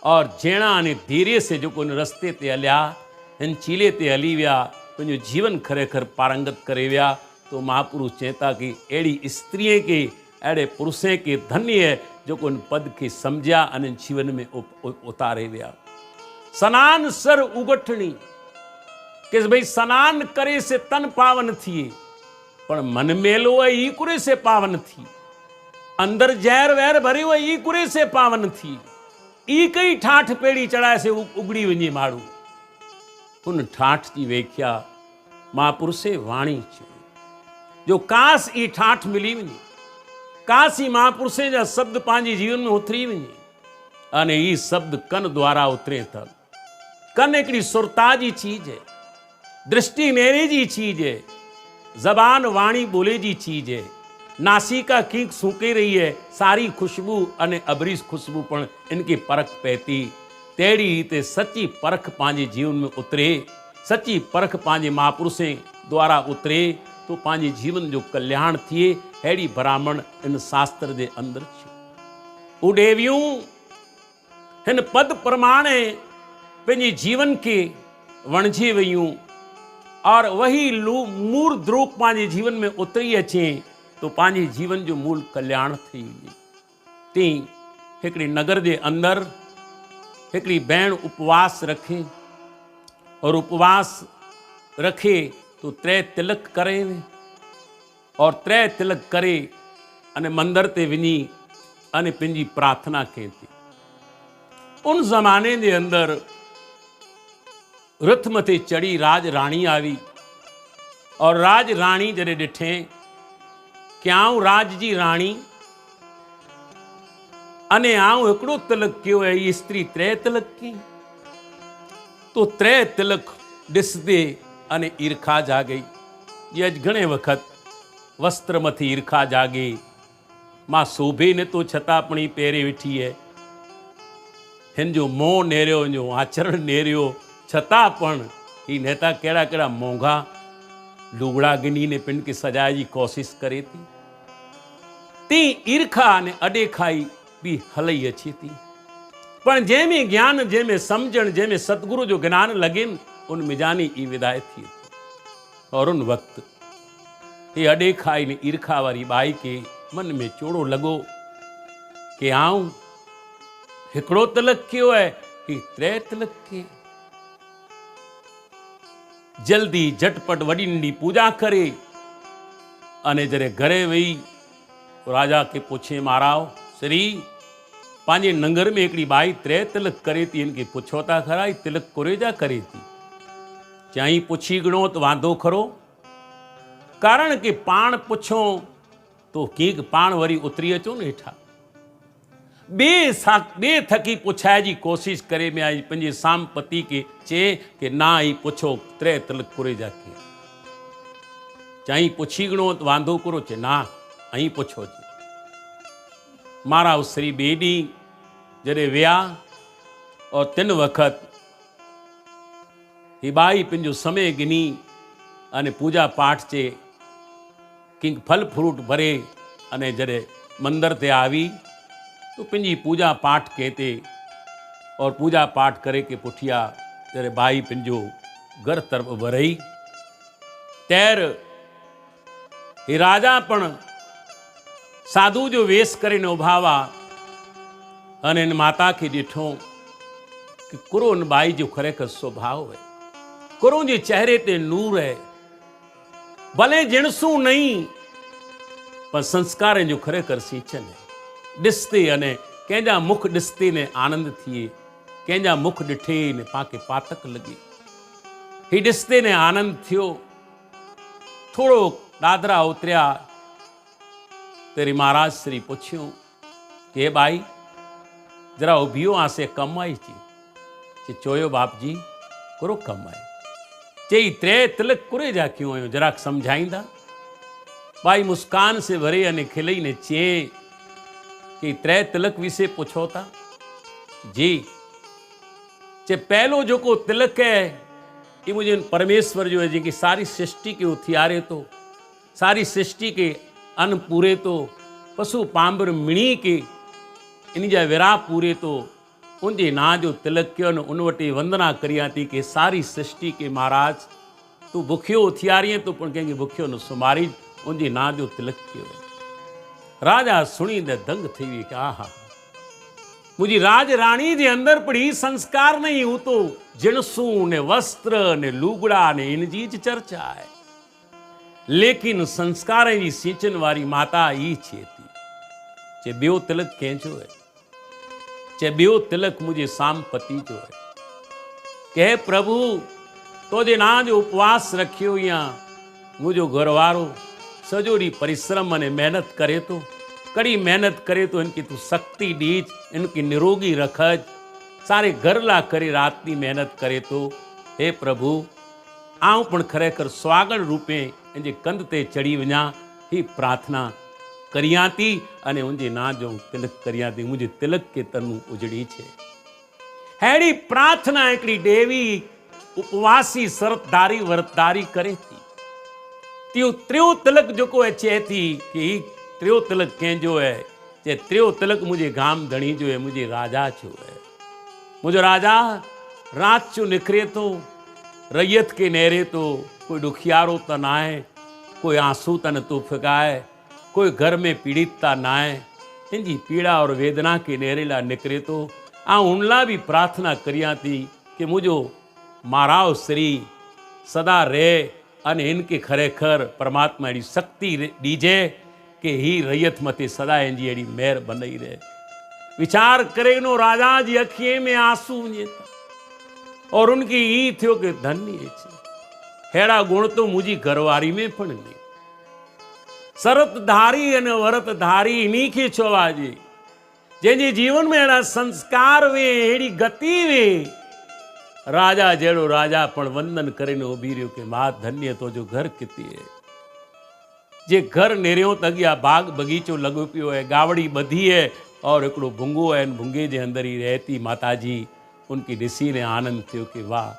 और जेणा ने धीरे से जो कोन रस्ते ते हलिया, इन चीले ते हली विया, पंहिंजो जीवन खरेखर पारंगत करे विया, तो महापुरुष चेता कि अड़ी स्त्रियों के अड़े पुरुषों के धन्य है जो को उन पद के समझा अने जीवन में उतारे विया। सनान सर उगठणी कि भाई स्नान करे से तन पावन थिए, पण मन मेलो है ई कुरे से पावन थी, अंदर जहर वहर भरियो है ई कुरे से पावन थी, ई कई ठाठ पेड़ी चढ़ाए से उगड़ी वञे माड़ू। उन ठाठ की व्याख्या महापुरुषे वाणी छे, जो कास ई ठाठ मिली वञे, कास ई महापुरुषे जा शब्द पांजी जीवन में उतरी वञे, अने ई शब्द कन द्वारा उतरे था। कन एकड़ी सुरता जी चीज है, दृष्टि नेरे जी चीज है, जबान वाणी बोले जी चीज है, नासिका कीक सूके रही है, सारी खुशबू अने अबरीस खुशबू पण इनकी परख पहती। तेड़ी रीते सच्ची परख पांजे जीवन में उतरे, सच्ची परख पांजे महापुरुषे द्वारा उतरे तो पांजे जीवन जो कल्याण थिए, हेड़ी ब्राह्मण इन शास्त्र दे अंदर छे। उडेवियूं हिन पद प्रमाणे पंहिंजे जीवन के वणझे वयूं, और वही मूल द्रोक पांजे जीवन में उतरी अचे तो पांजे जीवन जो मूल कल्याण थी वञे। ती हिकड़ी नगर जे अंदर हिकड़ी भेण उपवास रखे, और उपवास रखे तो त्रै तिलक करे, और त्रै तिलक करे अने मंदिर ते वञी अने पंहिंजी प्रार्थना कई थी। उन ज़माने जे अंदर रथ मथे चढ़ी राज राणी आई, और राज राणी जॾहिं ॾिठे कि आऊं राज जी राणी अने आऊं हिकिड़ो तिलक कयो है, ई स्त्री त्रै तिलक की, तो त्रै तिलक ॾिसदे अने ईर्खा जागई। ये अज घणे वक़्त वस्त्र मथी ईर्खा जागे, मां शोभे ने तो छता अपनी पेरे वेठी है, हिन जो मोह नेरियो, हिन जो आचरण नेरियो, छता पण ही नेता केड़ा केड़ा मोंघा लुगड़ा गिनी ने पिन के सजाए जी कोशिश करे थी। ती ईर्खा ने अडेखाई भी हलई अचे थी। पण जंहिंमें ज्ञान, जंहिंमें सम्झण, जंहिंमें सतगुरु जो ज्ञान लॻेनि, उन मिजानी ई विदाय थी। और उन वक़्तु हे अॾेखाई ने ईर्खा वारी बाई के मन में चोड़ो लॻो कि आऊं हिकिड़ो तिलक कयो आहे कि 3 तिलक के। जल्दी झटपट वॾी नंढी पूजा करे अने जॾहिं घरे वेही राजा के पुछे, महाराज श्री पंहिंजे नंगर में हिकिड़ी बाई 3 तिलक करे थी, इनके पुछो था खरा ही तिलक कुरेजा करे थी। चई पुछी गणो तो वांधो खरो, कारण के पाण पुछो तो कीक पाण वरी उतरी अचो न हेठा। बे थकी पुछाए जी कोशिश करे में आई पंहिंजे सामपति के चे कि ना ही पुछो 3 तिलक कुरेजा के। चई पुछी गणो तो वांधो करो, चे ना अहीं पुछो जी। महाराज श्री बेडी जॾहिं विया और 3 वक़्त ही बाई पंहिंजो समय गिनी अने पूजा पाठ चे किंग फल फ्रूट भरे अने जॾहिं मंदिर ते आवी तो पंहिंजी पूजा पाठ कहते और पूजा पाठ करे के पुठिया जॾहिं बाई पंहिंजो घर तरफ़ वरई तैर हे राजा पण साधु जो वेश करे उभा हुआ अने इन माता के ॾिठो कि कुरो उन बाई जो खरेखर स्वभाव है। कुरो जे चेहरे ते नूर है, भले जिणसू नहीं पर संस्कार जो खरेखर सींचन है। ॾिसते अने कंहिंजा मुख ॾिसते ने आनंद थिए, कंहिंजा मुख ॾिठे ने पाके पातक लॻे। ही ॾिसते ने आनंद थियो। थोड़ो ॾादरा उतरिया तेरी महाराज श्री पुछियो कि बाई जरा उभियो आसे कम आई ची। चोयो बाप जी कुरो कम आहे। चई 3 तिलक कुरेजा क्यों आयो, जरा समझाईंदा। बाई मुस्कान से भरे अने खिलई ने चे कि 3 तिलक विषय पुछो था जी। चे पहलो जो को तिलक है ये मुझे परमेश्वर जो है जिनकी सारी सृष्टि के उथियारे तो, सारी सृष्टि के अन्न पूरे तो, पशु पांबर मिणी के इन जा विरा पूरे तो, उनके ना जो तिलक क्यों न उन वटे वंदना करिया थी कि सारी सृष्टि के महाराज तू भुखियो उथियारी तो पण कंहिंखे भुखियो न सुमारी, उनके ना जो तिलक क्यों। राजा सुनी दे दंग थी हुई कि आहा मुझी राज रानी जे अंदर पड़ी संस्कार नहीं हूं तो जिणसू ने वस्त्र ने लूगड़ा ने इन जी चर्चा है, लेकिन संस्कार जी सींचन वारी माता ही छे थी। चे बियो तिलक कंहिंजो है, चे बियो तिलक मुझे सामपति जो है। कहे प्रभु तो जे ना जो उपवास रखियो या मुझो घरवारो सॼो ॾींहुं परिश्रम अने मेहनत करे तो, कड़ी मेहनत करे तो इनकी तू शक्ति डीज, इनकी निरोगी रखज, सारे घर ला करे रात की मेहनत करे तो। हे प्रभु आऊं पण खरेखर स्वागण रूपे इनके कंध ते चढ़ी वञा ही प्रार्थना करियां थी अने उनके ना जो तिलक करियां थी। मुझे तिलक के तनु उजड़ी छे। हेड़ी प्रार्थना एकड़ी देवी उपवासी सरतदारी व्रतदारी करे थी। त्रियो तिलक जो को अचे थी कि त्रियो तिलक कंहिंजो है, चे त्रियो तिलक मुझे गाम धणी जो है, मुझे राजा जो है। मुझो राजा रात जो निखरे तो रैयत के नेरे तो, कोई दुखियारो त ना है, कोई आंसू तन तो फिकाए, कोई घर में पीड़ित ता ना है, इनकी पीड़ा और वेदना के नेरेला निकरे तो आ उनला भी प्रार्थना करिया थी कि मुझो महाराज श्री सदा रे अने इनके खरेखर परमात्मा एड़ी शक्ति दीजे कि ही रैयत मथे सदा इनकी एड़ी मेहर बनई रहे। विचार करे नो राजा जी अखिए में आंसू वञे और उनकी ई थियो कि धन्य छे हेड़ा गुण तो मुझी घरवारी में पण नहीं। सरतधारी अने वरतधारी इन्हीं के चवा जी जंहिंजे जीवन में अहिड़ा संस्कार वे, अहिड़ी गति वे। राजा जहिड़ो राजा पण वंदन करे उभी रहियो कि मां धन्य तो जो घर किती है। जे घर नेरियो त अॻियां बाग बगीचो लॻो पियो है, गावड़ी ॿधी है और हिकिड़ो भुंगो है, भुंगे जे अंदर ही रहती माता जी। उनकी ॾिसी ने आनंद थियो कि वाह,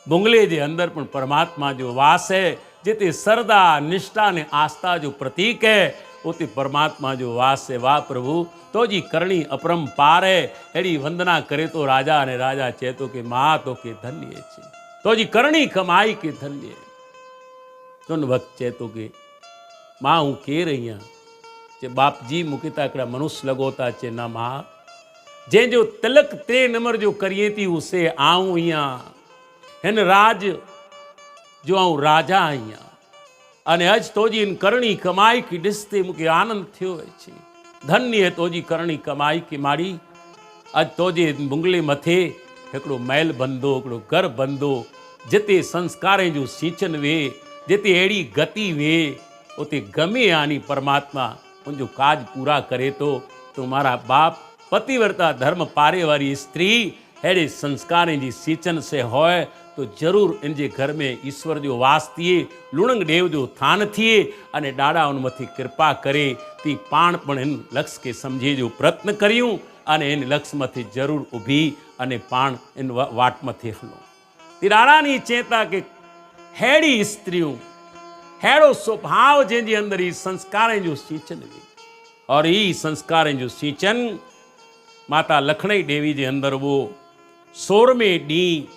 भुंगले जे अंदर पण परमात्मा जो वास है, जिते श्रद्धा निष्ठा ने आस्था जो प्रतीक है। उते परमात्मा जो वास है। वाह प्रभु तो जी करणी अपरंपार है। अड़ी वंदना करे तो राजा ने राजा चे तो के माँ तो के धन्य छे, तो जी करणी कमाई के धन्य। तुन वक्त चे तो के माँ हूँ के रही हाँ चे बाप जी मुकिता एकड़ा मनुष्य लगोता चे ना माँ जे जो तिलक ते नंबर जो करिए थी उसे आऊं यहाँ हिन राज जो आऊं राजा यहाँ अने अज तो जी इन करणी कमाई की डिस्ते मुके आनंद थयो छे। धन्य है तो जी करणी कमाई की माड़ी। अज तो जी बुंगले मथे एकड़ो महल बंदो एकड़ो घर बंदो जिते संस्कारें जो सींचन वे जिते अड़ी गति वे उते गमे आनी परमात्मा उनजो काज पूरा करे तो मारा बाप पतिव्रता धर्म पारे वाली स्त्री अड़े संस्कारें जी सींचन से होय तो जरूर इनके घर में ईश्वर जो वास थिए लुणंग देव जो थान थिए अने डाड़ा उन मथी कृपा करे ती पाण पण इन लक्ष्य के समझे जो प्रयत्न करियूं अने इन लक्ष्य मथी जरूर उभी अने पाण इन वाट मथी हलो। ती डाड़ानी चेता के हेड़ी स्त्रियों हेड़ो स्वभाव जंहिंजे अंदर ही संस्कारें जो सींचन वे और ही संस्कारें जो सींचन माता लखनई देवी जे अंदर वो 16वें डी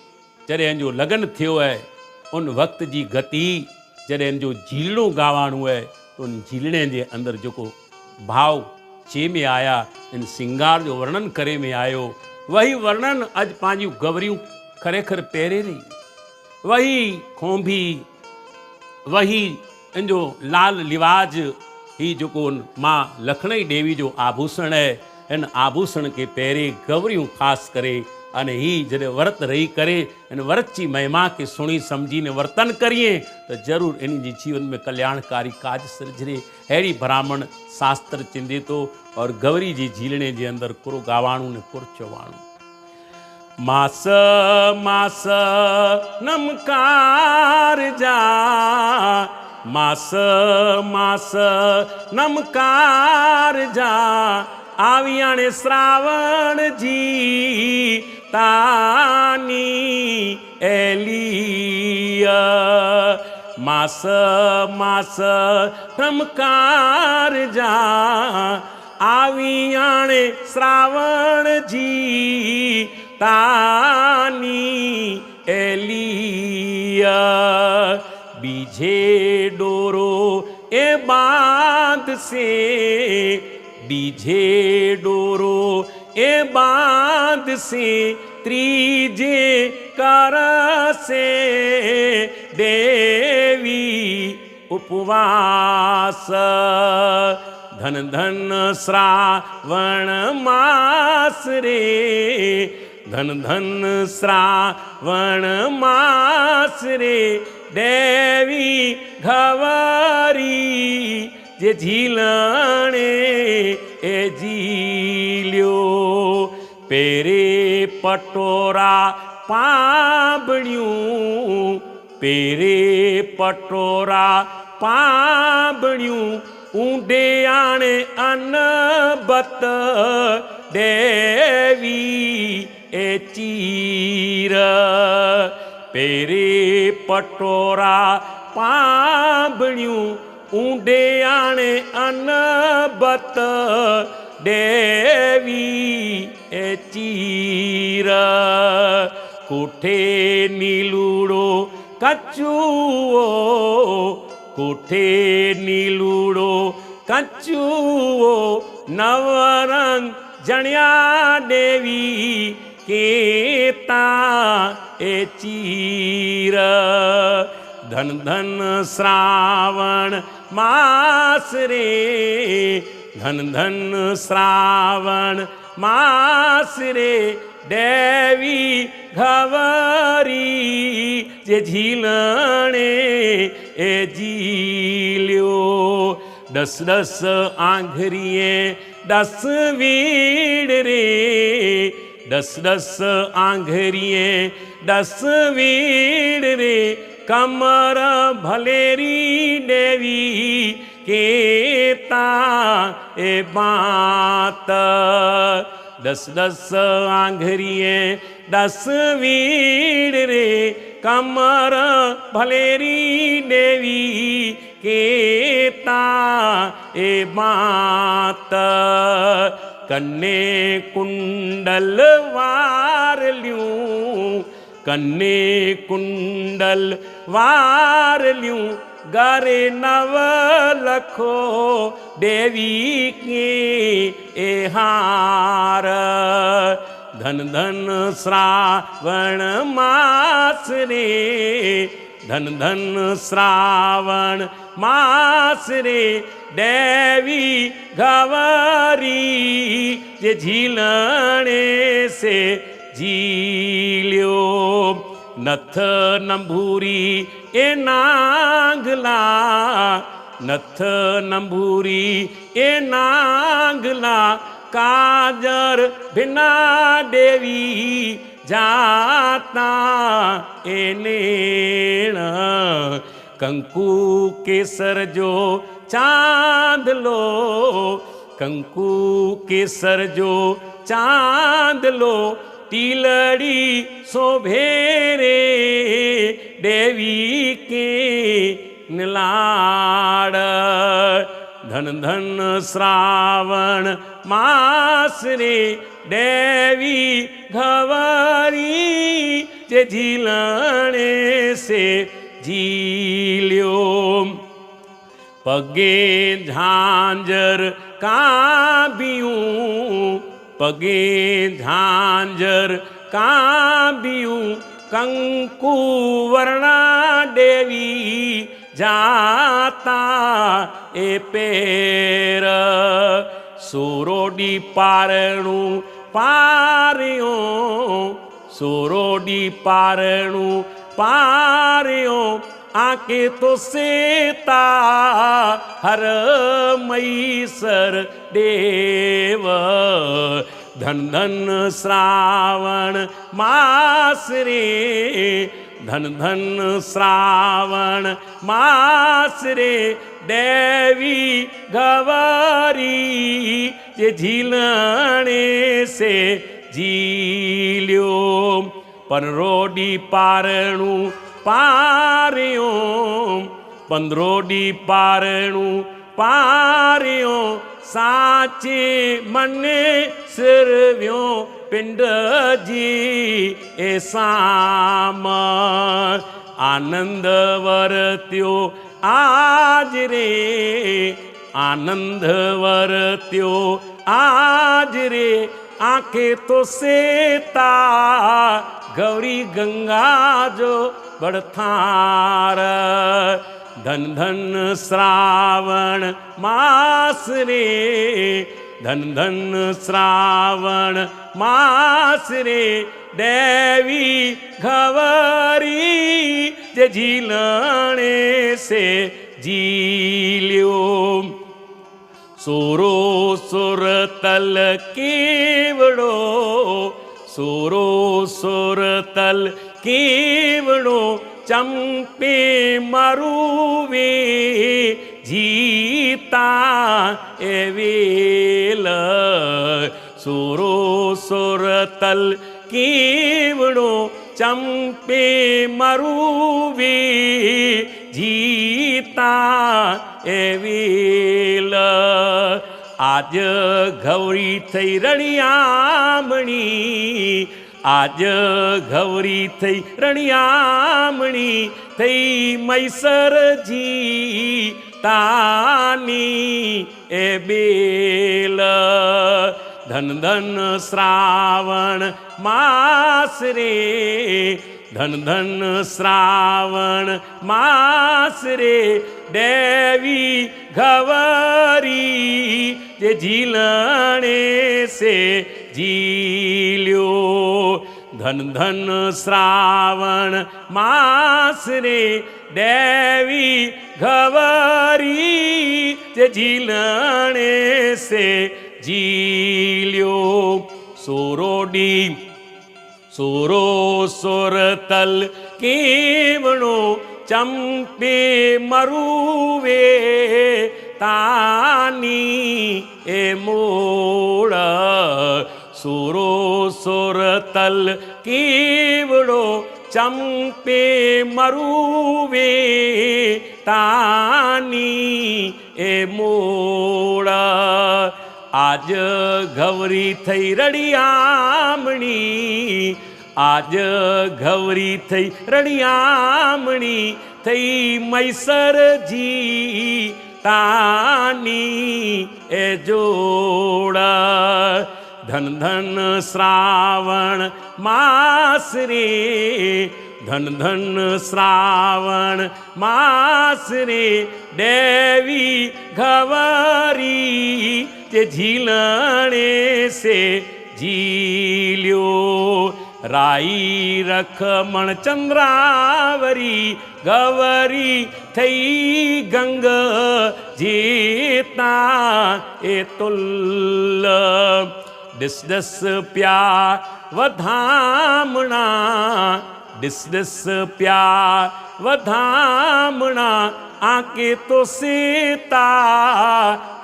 जॾहिं जो लगन थियो है उन वक्त जी गति जॾहिं जो झीलणो गावाणो है तो उन झीलणे जे अंदर जो भाव चे में आया इन सिंगार जो वर्णन करे में आयो वही वर्णन अज पांजी गवरियूं खरेखर पहिरे रही। वही खोंभी वही इन जो लाल लिवाज ही जो माँ लखनई देवी जो आभूषण है इन आभूषण के पहिरे गवरियूं खास करे अने ही जॾहिं व्रत रही करे इन व्रत जी महिमा के सुनी समझी ने वर्तन करिए तो जरूर इन जी जीवन में कल्याणकारी काज सिरजरे। अहिड़ी ब्राह्मण शास्त्र चिंदे तो और गवरी जी झीलणे जे अंदर कुरो गावाणू ने कुर चवाणू। मास मास नमकार जा मास मास नमकार जा आवियाणे श्रावण जी तानी एलिया मास मास नमकार जा आवियाणे श्रावण जी तानी एलिया बीजे डोरो ए बांध से बीजे डोरो ए बांध से त्रीजे कर से देवी उपवास धन धन श्रावण मास रे धन धन श्रावण मास रे देवी घवरी जे झीलणे ए झील्यो पेरे पटोरा पाबड़ियूं पेरे पटोरा पाबड़ियूं ऊंडे आणे अनबत देवी ए चीर पेरे पटोरा पाबड़ियूं ऊंडे आणे अनबत देवी ए चीर कोठे नीलूड़ो कचुओ कोठे नीलूड़ो कचुओ नवरंग जणिया देवी केता ए चीर धन धन श्रावण मास रे धन धन श्रावण मास रे देवी घवरी जे झीलणे ए झील्यो 10 10 आंघरिए 10 वीड़ रे 10 10 आंघरिए 10 वीड़ रे कमर भलेरी देवी केता ए बात 10 10 आंघरिए 10 वीड़ रे कमर भलेरी देवी केता ए मात कन्ने कुंडल वार ल्यूं कन्ने कुंडल वार ल्यूं गारे नव लखो देवी के ए हार धन धन श्रावण मास रे धन धन श्रावण मास रे देवी गवारी जे झीलने से झील्यो नथ नंबूरी ए नागला नथ नंबूरी ए नागला काजर बिना देवी जाता ए नेण कंकु केसर जो चांद लो कंकु केसर जो चांद लो तिलड़ी शोभेरे देवी के निलाड़ धन धन श्रावण मास रे देवी घवारी जे झीलने से झील्यो पगे झांझर काबियूं पगे झांझर काबियूं कंकु वर्णा देवी जाता ए पेर सोरोडी पारणु पारियो सोरोडी पारणु पारियो आके तो सेता हर मैसर देव धन धन श्रावण मास रे धन धन श्रावण मास रे देवी गवारी जे झीलने से झील्यो पनरोडी पारणु पारियो पंद्रोडी पारणु पारियो साचे मने सिरव्यो पिंड जी ए साम आनंद वरत्यो आज रे आनंद वरत्यो आज रे आंखे तो सेता गौरी गंगा जो बड़थार धन धन श्रावण मास रे धन धन श्रावण मास रे देवी घवारी जे झीलने से झील्यो सोरो सुर तल केवड़ो सोरो सुर तल केवड़ो चंपे मरुवे जीता एवेल सोरो सुर तल केवड़ो चंपे मरुवे जीता एवेल आज गौरी थई रणियामणी आज गौरी थई रणियामणी थई मैसर जी तानी ए बेल धन धन श्रावण मास रे धन धन श्रावण मास रे देवी घवारी जे झीलने से झील्यो धन धन श्रावण मास रे देवी घवारी जे झीलने से झील्यो सोरोडी सोरो सोर तल केवणो चंपे मरुवे तानी ए मोड़ सोरो सोर तल केवड़ो चंपे मरुवे तानी ए मोड़ आज गौरी थई रड़ियामणी आज गौरी थई रड़ियामणी थई मैसर जी तानी ए जोड़ धन धन श्रावण मास रे धन धन श्रावण मास रे देवी गवरी जे झीलने से झील्यो राई रखमण चंद्रावरी गवरी थई गंग जीता ए तुल डिस डिस प्यार वधामणा डिस डिस प्यार वधामणा आके तो सीता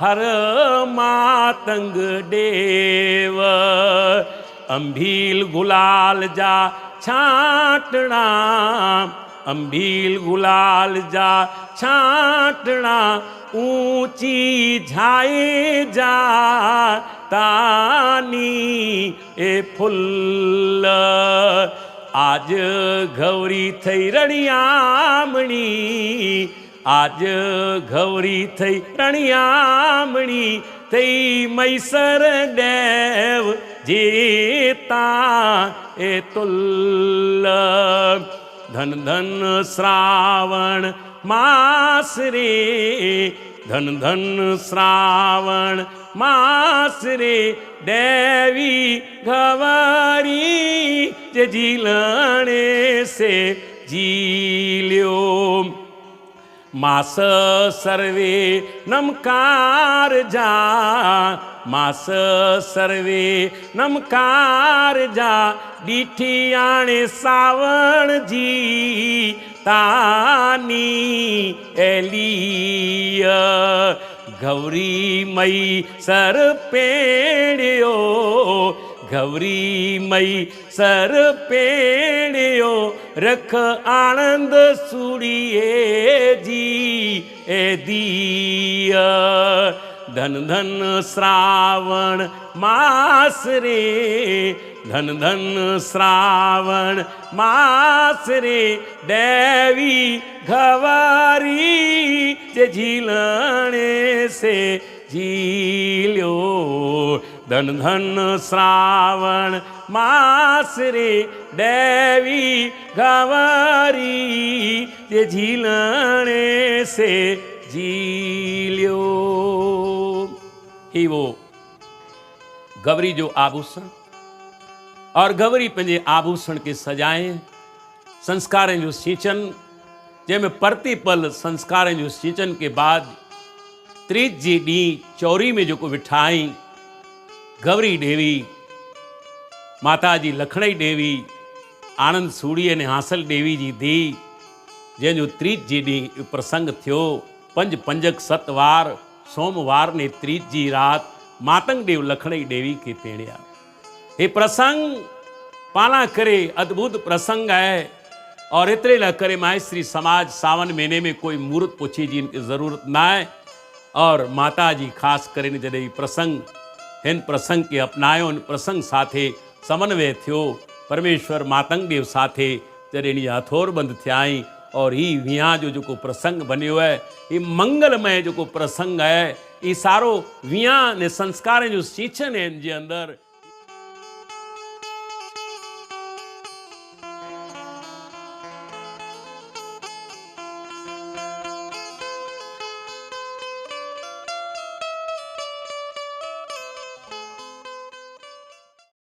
हर मातंग देव अंभील गुलाल जा छाटना अंभील गुलाल जा छाटना ऊंची झाए जा तानी ए फुल्ल आज गौरी थई रड़ियामणी आज गौरी थई रड़ियामणी थई मैसर देव जीता ए तुल्ल धन धन श्रावण मास रे धन धन श्रावण मास रे देवी गवरी जे झीलने से झील्यो मास सर्वे नमकार जा मास सर्वे नमकार जा डीठी आणे सावण जी तानी एलिय गौरी मई सर पेड़ियो गौरी मई सर पेड़ियो रख आनंद सुड़िए जी ए दिया धन धन श्रावण मास रे धन धन श्रावण मास रे देवी गवारी जे झीलने से झील्यो धन धन श्रावण मास रे देवी गवारी जे झीलने से झील्यो। ही वो गवरी जो आभूषण और गवरी पंहिंजे आभूषण के सजाए संस्कार जो सिंचन जंहिंमें प्रतिपल संस्कार जो सिंचन के बाद तीज जी डी चौरी में जो विठाई गवरी देवी माता जी लखनई देवी आनंद सूड़ी ने हासिल देवी जी धी जंहिंजो तीज जी डी प्रसंग थियो पंज पंजक सतवार सोमवार ने तीज जी रात मातंग देव लखनई देवी के पेड़िया। ये प्रसंग पाला करे अद्भुत प्रसंग है और इतने ला करे माहेश्वरी समाज सावन महीने में कोई मूर्त पूछी जी इनकी जरूरत ना है और माता जी खास करे जॾहिं प्रसंग इन प्रसंग के अपनायो इन प्रसंग साथे समन्वय थियो परमेश्वर मातंग देव साथे जॾहिं हथोर बंद थियाई और ही विया जो प्रसंग बनियो है ये मंगलमय जो प्रसंग है ये सारो विया ने संस्कार जो सिंचन है इन जे अंदर